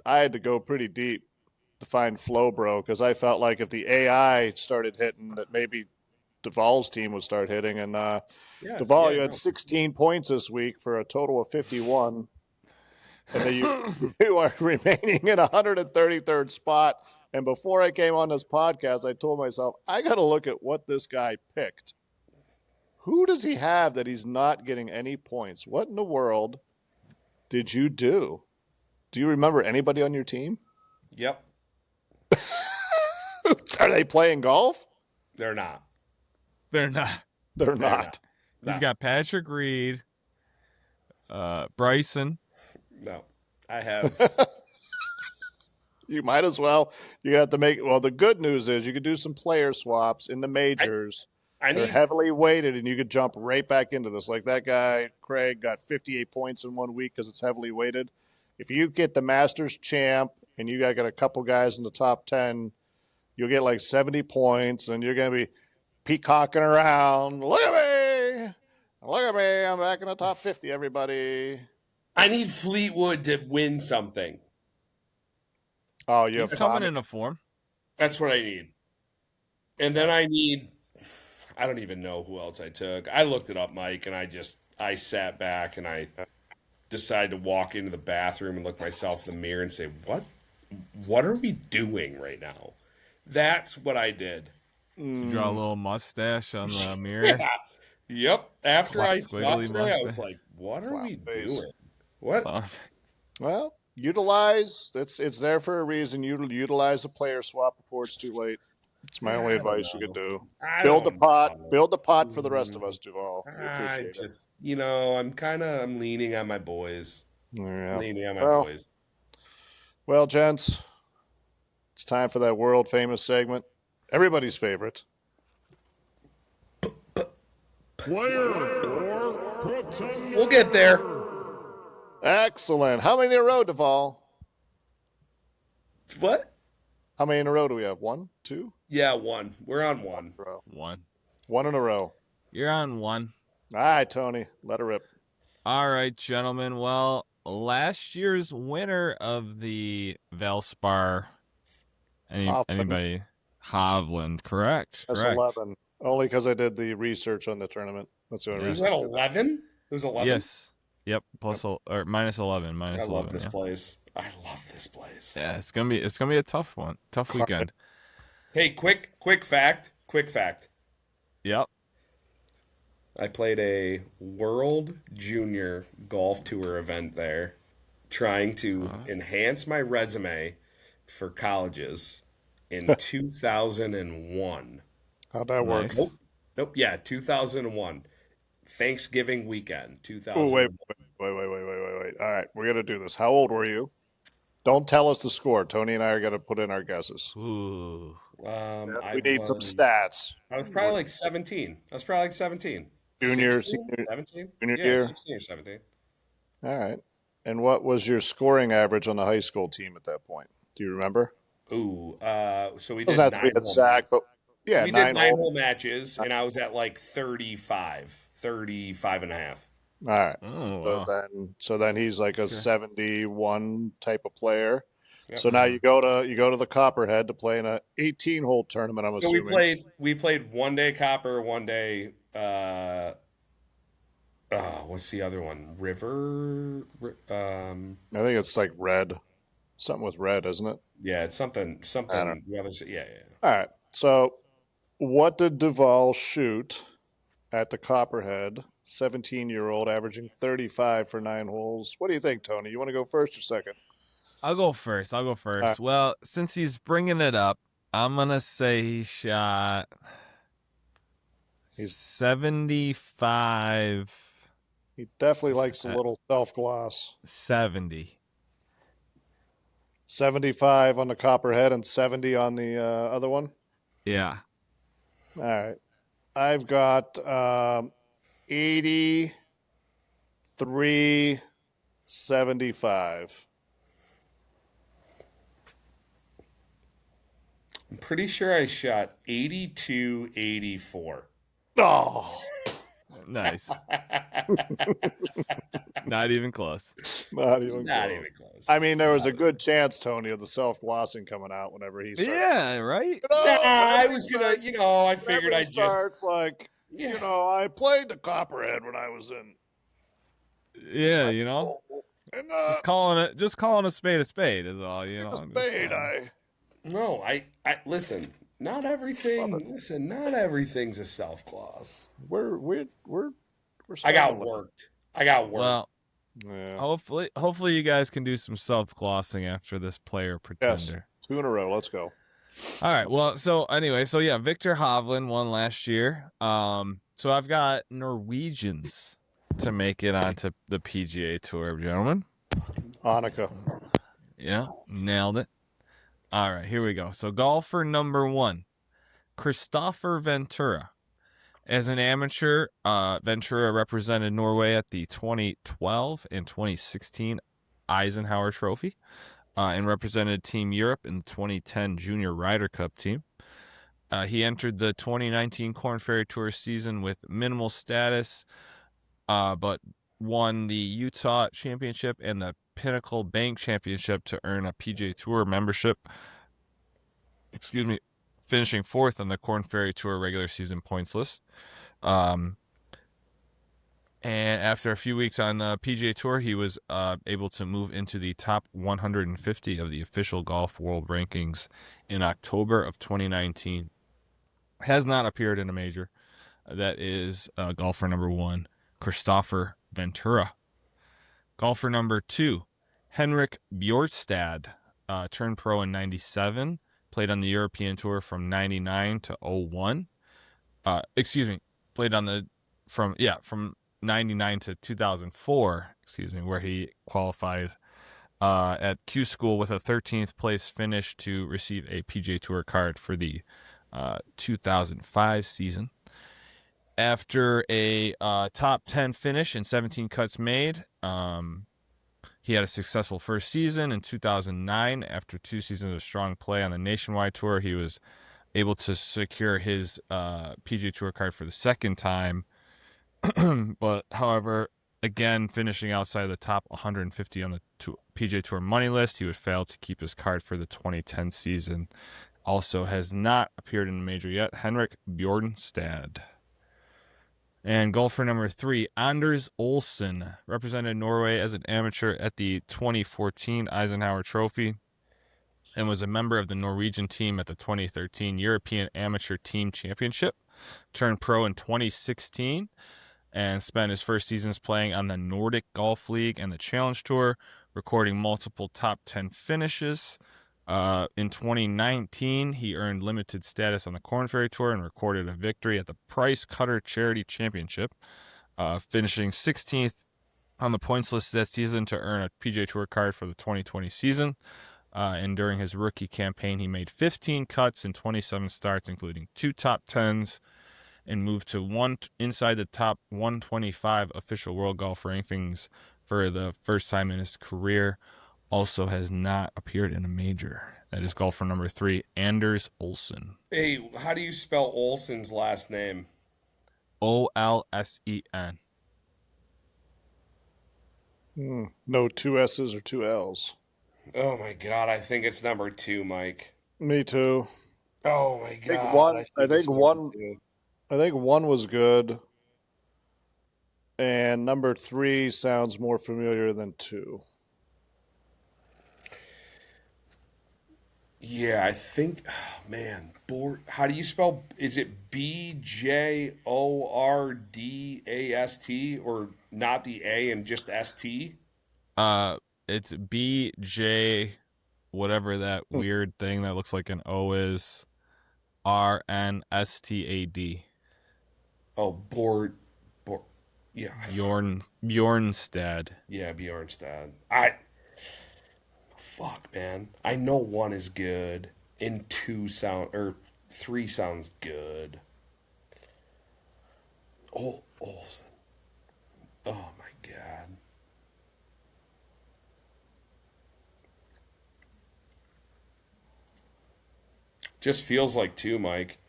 had to go pretty deep to find Flow Bro because I felt like if the AI started hitting, that maybe Duvall's team would start hitting. And Yeah, Duvall, yeah, you had no. 16 points this week for a total of 51. And then you are remaining in 133rd spot. And before I came on this podcast, I told myself, I got to look at what this guy picked. Who does he have that he's not getting any points? What in the world did you do? Do you remember anybody on your team? Yep. Are they playing golf? They're not. They're not. They're They're not. No. He's got Patrick Reed, Bryson. No. I have. You might as well. You have to make. Well, the good news is you could do some player swaps in the majors. I They're need. heavily weighted, and you could jump right back into this. Like that guy, Craig, got 58 points in 1 week because it's heavily weighted. If you get the Masters champ and you got a couple guys in the top 10, you'll get like 70 points, and you're going to be peacocking around. Look at me. Look at me. I'm back in the top 50, everybody. I need Fleetwood to win something. Oh, you He's have coming Tommy. into form. That's what I need. And then I need. I don't even know who else I took. I looked it up, Mike, and I sat back and I decided to walk into the bathroom and look myself in the mirror and say, what are we doing right now? That's what I did. You draw a little mustache on the mirror. Yeah. Yep. After I saw Squiggly it today, I was mustache. like, what are we face. doing? What? Well, utilize. It's there for a reason. Utilize the player swap before it's too late. It's my only I don't advice you know. could do. I Build the don't pot. know. Build the pot for the rest of us, Duval. We I appreciate it. just, I'm leaning on my boys. Yeah. Leaning on my Well, boys. Well, gents, it's time for that world famous segment. Everybody's favorite. We'll get there. Excellent. How many in a row, Duval? What? How many in a row do we have? 1, 2? Yeah, one. We're on one. Row. One. 1 in a row. You're on one. All right, Tony. Let her rip. All right, gentlemen. Well, last year's winner of the Valspar. Hovland. Anybody? Hovland, correct. That's Correct. 11. Only because I did the research on the tournament. That's the only Yes. Was that reason. 11? It was 11? Yes. Yep. Plus or minus 11. I Minus love 11. this Yeah. place. I love this place. Yeah, it's gonna be a tough one. Tough weekend. Hey, quick fact. Quick fact. Yep. I played a World Junior Golf Tour event there, trying to enhance my resume for colleges in 2001. How'd that work? Nice. Nope. Yeah, 2001. Thanksgiving weekend, 2001. Oh, wait. All right, we're going to do this. How old were you? Don't tell us the score. Tony and I are going to put in our guesses. Ooh. We need some stats. I was probably like 17. Junior, 16? senior, 17? junior Yeah, year. 16 or 17. All right. And what was your scoring average on the high school team at that point? Do you remember? Ooh, so we It did doesn't have to be 9 at hole Zach, but yeah, we did 9-hole matches, and I was at like 35 and a half. All right. Oh, wow. So then he's like a 71 type of player. Yep. So now you go to the Copperhead to play in a 18-hole tournament. I'm So assuming. we played one day Copper, one day what's the other one? River. I think it's like red, something with red, isn't it? Yeah, it's something. I don't Yeah. All right. So what did Duval shoot at the Copperhead? 17-year-old averaging 35 for 9 holes. What do you think, Tony? You want to go first or second? I'll go first. Well, since he's bringing it up, I'm gonna say he shot 75. He definitely likes a little self-gloss. 70. 75 on the Copperhead and 70 on the other one. Yeah. All right. I've got 83.75. I'm pretty sure I shot 82-84. Oh, Nice. Not even close. not even Not close. even close. I mean, there was a good chance, Tony, of the self-glossing coming out whenever he started. Yeah, right? I was gonna, I figured Whenever he I'd just. starts like, I played the Copperhead when I was in. Yeah, And just calling a spade is all, a spade, No, I listen. Not everything. Listen, not everything's a self-gloss. we're I got solid. worked. Well, Yeah. hopefully you guys can do some self-glossing after this player Yes. pretender. 2 in a row. Let's go. All right. Well, so anyway, Victor Hovland won last year. So I've got Norwegians to make it onto the PGA Tour, gentlemen. Annika. Yeah, nailed it. All right, here we go. So golfer number 1, Christopher Ventura. As an amateur, Ventura represented Norway at the 2012 and 2016 Eisenhower Trophy, and represented Team Europe in the 2010 Junior Ryder Cup team. He entered the 2019 Korn Ferry Tour season with minimal status, but won the Utah Championship and the Pinnacle Bank Championship to earn a PGA Tour membership. Excuse me, finishing 4th on the Korn Ferry Tour regular season points list. And after a few weeks on the PGA Tour, he was able to move into the top 150 of the official golf world rankings in October of 2019. Has not appeared in a major. That is golfer number 1, Christopher Ventura. Golfer number 2, Henrik Bjorkstad, turned pro in 97, played on the European Tour from 99 to 01. Played on the from 99 to 2004, where he qualified at Q School with a 13th place finish to receive a PGA Tour card for the 2005 season. After a top 10 finish and 17 cuts made, he had a successful first season in 2009. After 2 seasons of strong play on the Nationwide Tour, he was able to secure his PGA Tour card for the second time. But, however, again, finishing outside the top 150 on the PGA Tour money list, he would fail to keep his card for the 2010 season. Also has not appeared in a major yet, Henrik Bjorkstad. And golfer number 3, Anders Olsen, represented Norway as an amateur at the 2014 Eisenhower Trophy and was a member of the Norwegian team at the 2013 European Amateur Team Championship. Turned pro in 2016 and spent his first seasons playing on the Nordic Golf League and the Challenge Tour, recording multiple top 10 finishes. In 2019, he earned limited status on the Korn Ferry Tour and recorded a victory at the Price Cutter Charity Championship, finishing 16th on the points list that season to earn a PGA Tour card for the 2020 season. And during his rookie campaign, he made 15 cuts in 27 starts, including 2 top 10s, and moved to inside the top 125 official world golf rankings for the first time in his career. Also has not appeared in a major. That is golfer number 3, Anders Olsen. Hey, how do you spell Olsen's last name? Olsen. No 2 S's or 2 L's. Oh my God, I think it's number 2, Mike. Me too. Oh my I think God. one. I it's think number one. 2. I think 1 was good, and number 3 sounds more familiar than 2. Yeah, I think, how do you spell, is it Bjordast or not the A and just ST? It's BJ, whatever that weird thing that looks like an O is, RNSTAD. Oh, yeah. Bjornstad. Yeah, Bjornstad. Fuck, man. I know 1 is good, and 3 sounds good. Oh, Olsen. Oh my God. Just feels like 2, Mike.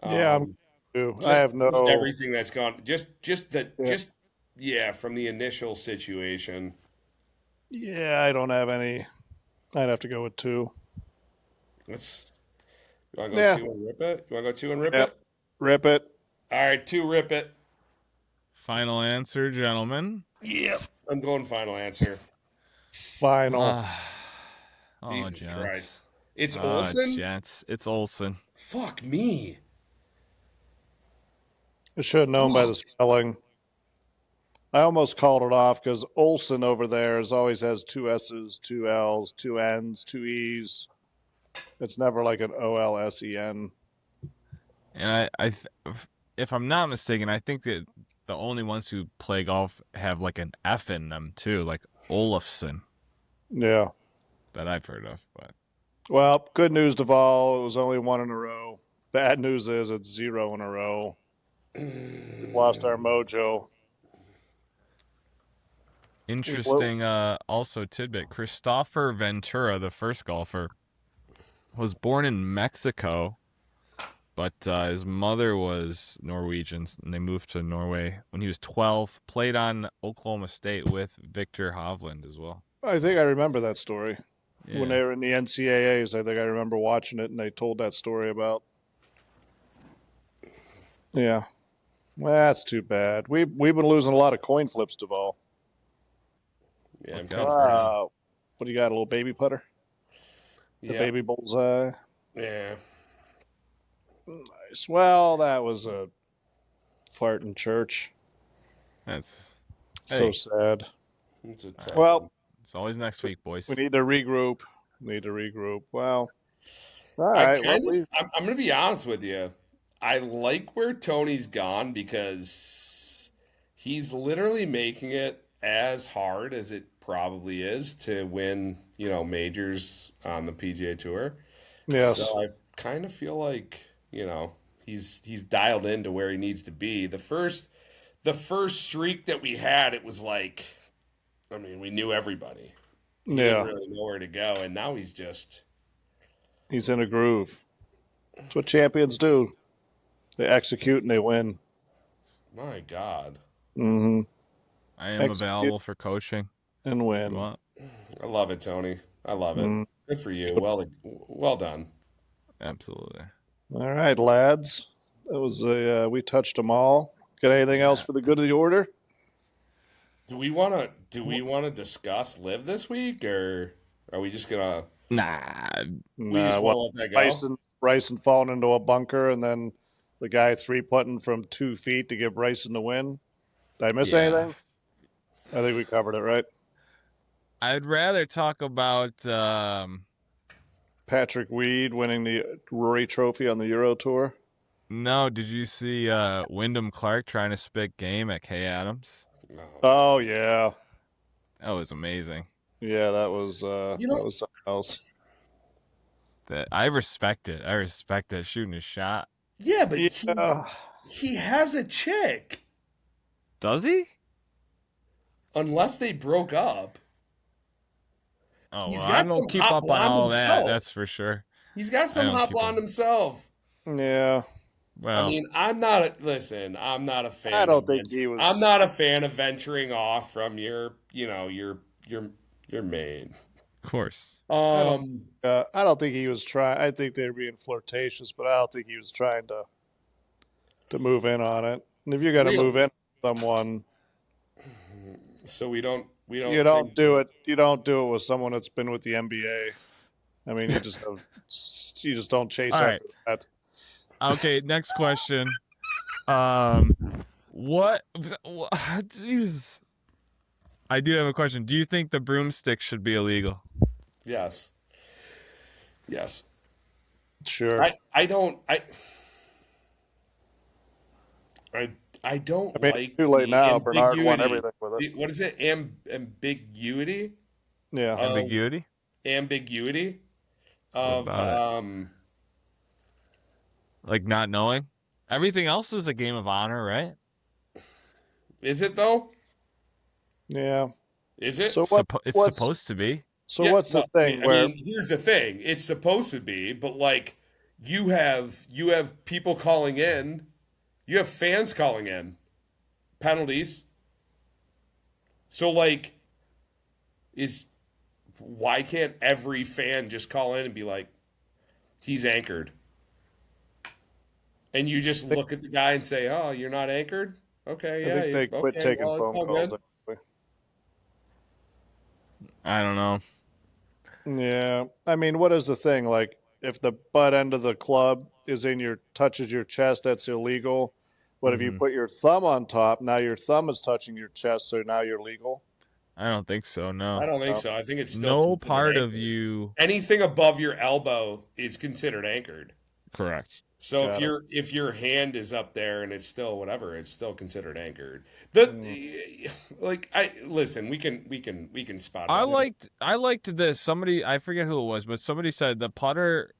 Yeah, I'm too. I Just, have no. just everything that's gone. Yeah. From the initial situation. Yeah, I don't have any. I'd have to go with 2. You want to go Yeah. 2 and rip it? You want to go 2 and rip Yeah. it? Rip it. All right, 2 rip it. Final answer, gentlemen. Yep. I'm going final answer. Final. Jesus gents. Christ. It's Olsen? Gents. It's Olsen. Fuck me. I should have known by the spelling. I almost called it off because Olsen over there always has 2 S's, 2 L's, 2 N's, 2 E's. It's never like an OLSEN. And if I'm not mistaken, I think that the only ones who play golf have like an F in them too, like Olafson, Yeah. that I've heard of. But Well, good news, Duvall. It was only 1 in a row. Bad news is it's 0 in a row. We've lost our mojo. interesting, also tidbit: Christopher Ventura, the first golfer, was born in Mexico, but his mother was Norwegian, and they moved to Norway when he was 12. Played on Oklahoma State with Victor Hovland as well. I think I remember that story. Yeah. When they were in the NCAAs, I think I remember watching it, and they told that story about. Yeah. Well, that's too bad. We've been losing a lot of coin flips, Duvall. Yeah, I'm Look kind out. of What do you got, a little baby putter? The yeah. baby bullseye? Yeah. Nice. Well, that was a fart in church. That's So Hey. sad. It's a tough Well, one. it's always next week, boys. we need to regroup. Well, all I right. kind Well, of, I'm going to be honest with you. I like where Tony's gone because he's literally making it as hard as it probably is to win, majors on the PGA Tour. yes. So I kind of feel like, he's dialed into where he needs to be. The first streak that we had, it was like, I mean, we knew everybody. He Yeah. didn't really know where to go, and now he's just He's in a groove. That's what champions do. They execute and they win. my God. Mm-hmm. I am Execute. available for coaching. And If win. you want? I love it, Tony. I love it. Mm. Good for you. Well done. Absolutely. All right, lads. That was we touched them all. Got anything else for the good of the order? Do we want to discuss Live this week, or are we just gonna Nah. we just What, want to let that go? Bryson falling into a bunker and then the guy 3-putting from 2 feet to give Bryson the win. Did I miss anything? I think we covered it, right? I'd rather talk about Patrick Weed winning the Rory Trophy on the Euro Tour. no, did you see Wyndham Clark trying to spit game at Kay Adams? No. Oh yeah, That was amazing. yeah, that was that was something else. That I respect it. I respect that shooting a shot. Yeah, but Yeah, he has a chick. Does he? Unless they broke up. Oh, He's well, got I some don't keep hot up on blonde all that. himself. That's for sure. He's got some I don't hot keep blonde him. himself. yeah. Well, I mean, I'm not a fan. I don't think he was. I'm not a fan of venturing off from your main. of course. I don't think he was trying. I think they were being flirtatious, but I don't think he was trying to move in on it. And if you're gonna Really? move in on someone, So we don't you don't do it. You don't do it with someone that's been with the NBA. I mean, you just don't chase All after right. that. Okay, next question. What? Jeez. I do have a question. Do you think the broomstick should be illegal? Yes. Sure. I don't I mean, like too late the now. Bernard won ambiguity. everything with it. What is it? Ambiguity? Yeah. Ambiguity? Ambiguity What of about Like not knowing? Everything else is a game of honor, right? is it though? Yeah. Is it? So It's what's supposed to be. so Yeah, what's the thing I where mean, here's the thing. It's supposed to be, but like you have people calling in, you have fans calling in penalties. So like why can't every fan just call in and be like, he's anchored? And you just look at the guy and say, "Oh, you're not anchored? Okay, I think they quit taking well, it's phone all calls. good." Anyway. I don't know. Yeah. I mean, what is the thing? Like, if the butt end of the club touches your chest, that's illegal. But if you Mhm. put your thumb on top, now your thumb is touching your chest, so now you're legal. I don't think so. I No. don't think so. I think it's still No considered part of anchored. you. Anything above your elbow is considered anchored. Correct. So Got if your hand is up there and it's still whatever, it's still considered anchored. Listen, we can spot it. I liked this. Somebody, I forget who it was, but somebody said the putter.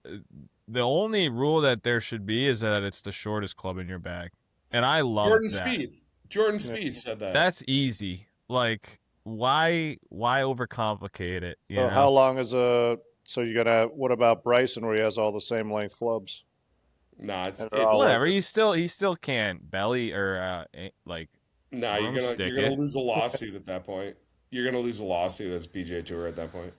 The only rule that there should be is that it's the shortest club in your bag, and I love Jordan that. Spieth. Jordan Spieth said that. That's easy. Like, why overcomplicate it? You So know? how long is a? So you gotta. What about Bryson, where he has all the same length clubs? No, it's And they're all Whatever. He still can't belly or like. no. You're broomstick gonna it. lose a lawsuit at that point. You're gonna lose a lawsuit as PGA Tour at that point.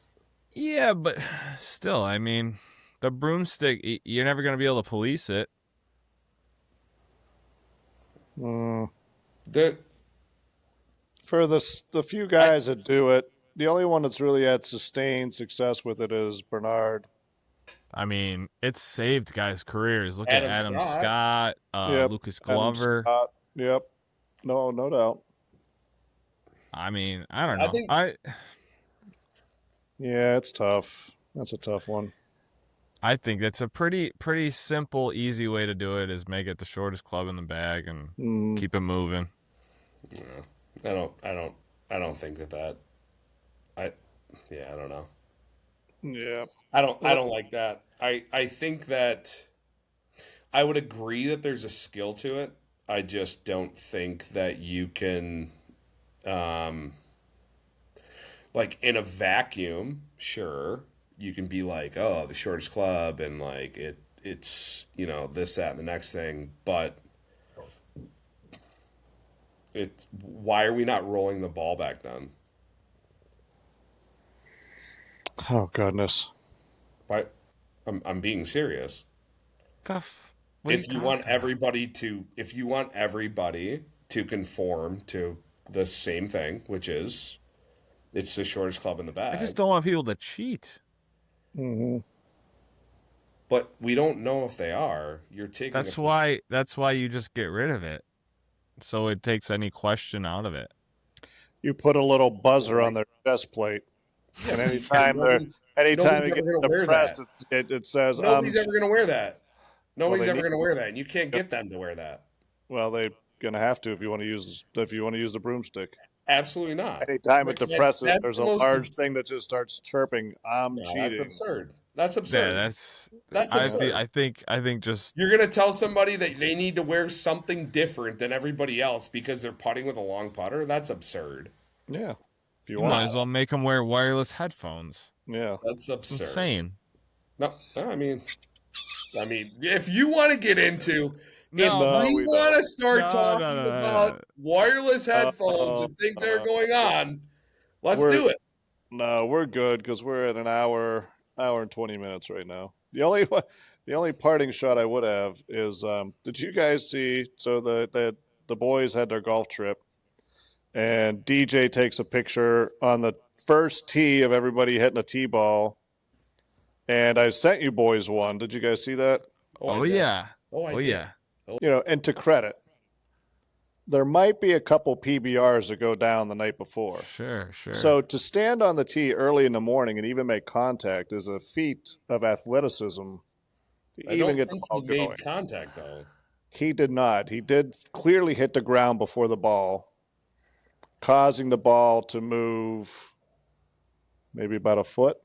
Yeah, but still, I mean, the broomstick. You're never gonna be able to police it. Mm. The For the few guys that do it, the only one that's really had sustained success with it is Bernard. I mean, it's saved guys' careers. Look Adam at Adam Scott. Scott, Yep. Lucas Adam Glover. Scott. Yep. No doubt. I mean, I don't I know. think- Yeah, it's tough. That's a tough one. I think that's a pretty simple, easy way to do it is make it the shortest club in the bag and keep it moving. I don't think that. I don't know. Yeah. I don't like that. I think that I would agree that there's a skill to it. I just don't think that you can like in a vacuum, sure, you can be like, oh, the shortest club and like it's this, that, and the next thing, but why are we not rolling the ball back then? Oh goodness. Why? I'm being serious. Tough. If you want everybody to conform to the same thing, which is it's the shortest club in the bag. I just don't want people to cheat. Mm-hmm. But we don't know if they are. You're taking. That's why you just get rid of it, so it takes any question out of it. You put a little buzzer on their chest plate, and anytime nobody's they ever get gonna wear depressed, it says, Nobody's ever going to wear that. Nobody's they ever need- going to wear that, and you can't get them to wear that. Well, they're gonna have to if you want to use the broomstick. Absolutely not. Anytime it depresses, That's there's the a most- large thing that just starts chirping. I'm No, cheating. that's absurd. That's absurd. Yeah, That's absurd. I think just You're going to tell somebody that they need to wear something different than everybody else because they're putting with a long putter? That's absurd. Yeah, if you you might want. as well make them wear wireless headphones. Yeah. That's It's absurd. insane. No, I mean, if you want to get into, No, if we we want don't. to start No, talking no. about wireless headphones and things that are going on, let's do it. No, we're good because we're at an hour and 20 minutes right now. The only parting shot I would have is, did you guys see? So the boys had their golf trip, and DJ takes a picture on the first tee of everybody hitting a tee ball, and I sent you boys one. Did you guys see that? Oh I did. yeah. Oh, I Oh did. yeah. And to credit, there might be a couple PBRs that go down the night before. Sure. So to stand on the tee early in the morning and even make contact is a feat of athleticism. To I even don't get the think ball he going. made contact, though. He did not. He did clearly hit the ground before the ball, causing the ball to move maybe about a foot.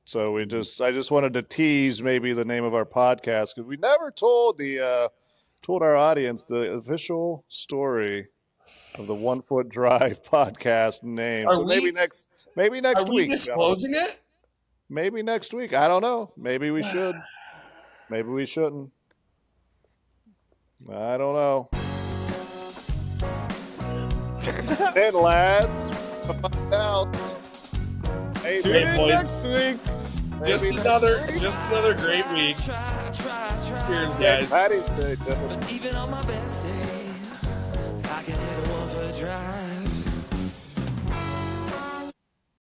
So I just wanted to tease maybe the name of our podcast because we never told our audience the official story of the 1 Foot Drive podcast name. Are So we- maybe next Are we week. disclosing it? Maybe next week. I don't know. Maybe we should. Maybe we shouldn't. I don't know. Then, lads, find out. Maybe, Tune in boys. next week. Just maybe another great week. Cheers, guys. Patty's Day, gentlemen. Even on my best day.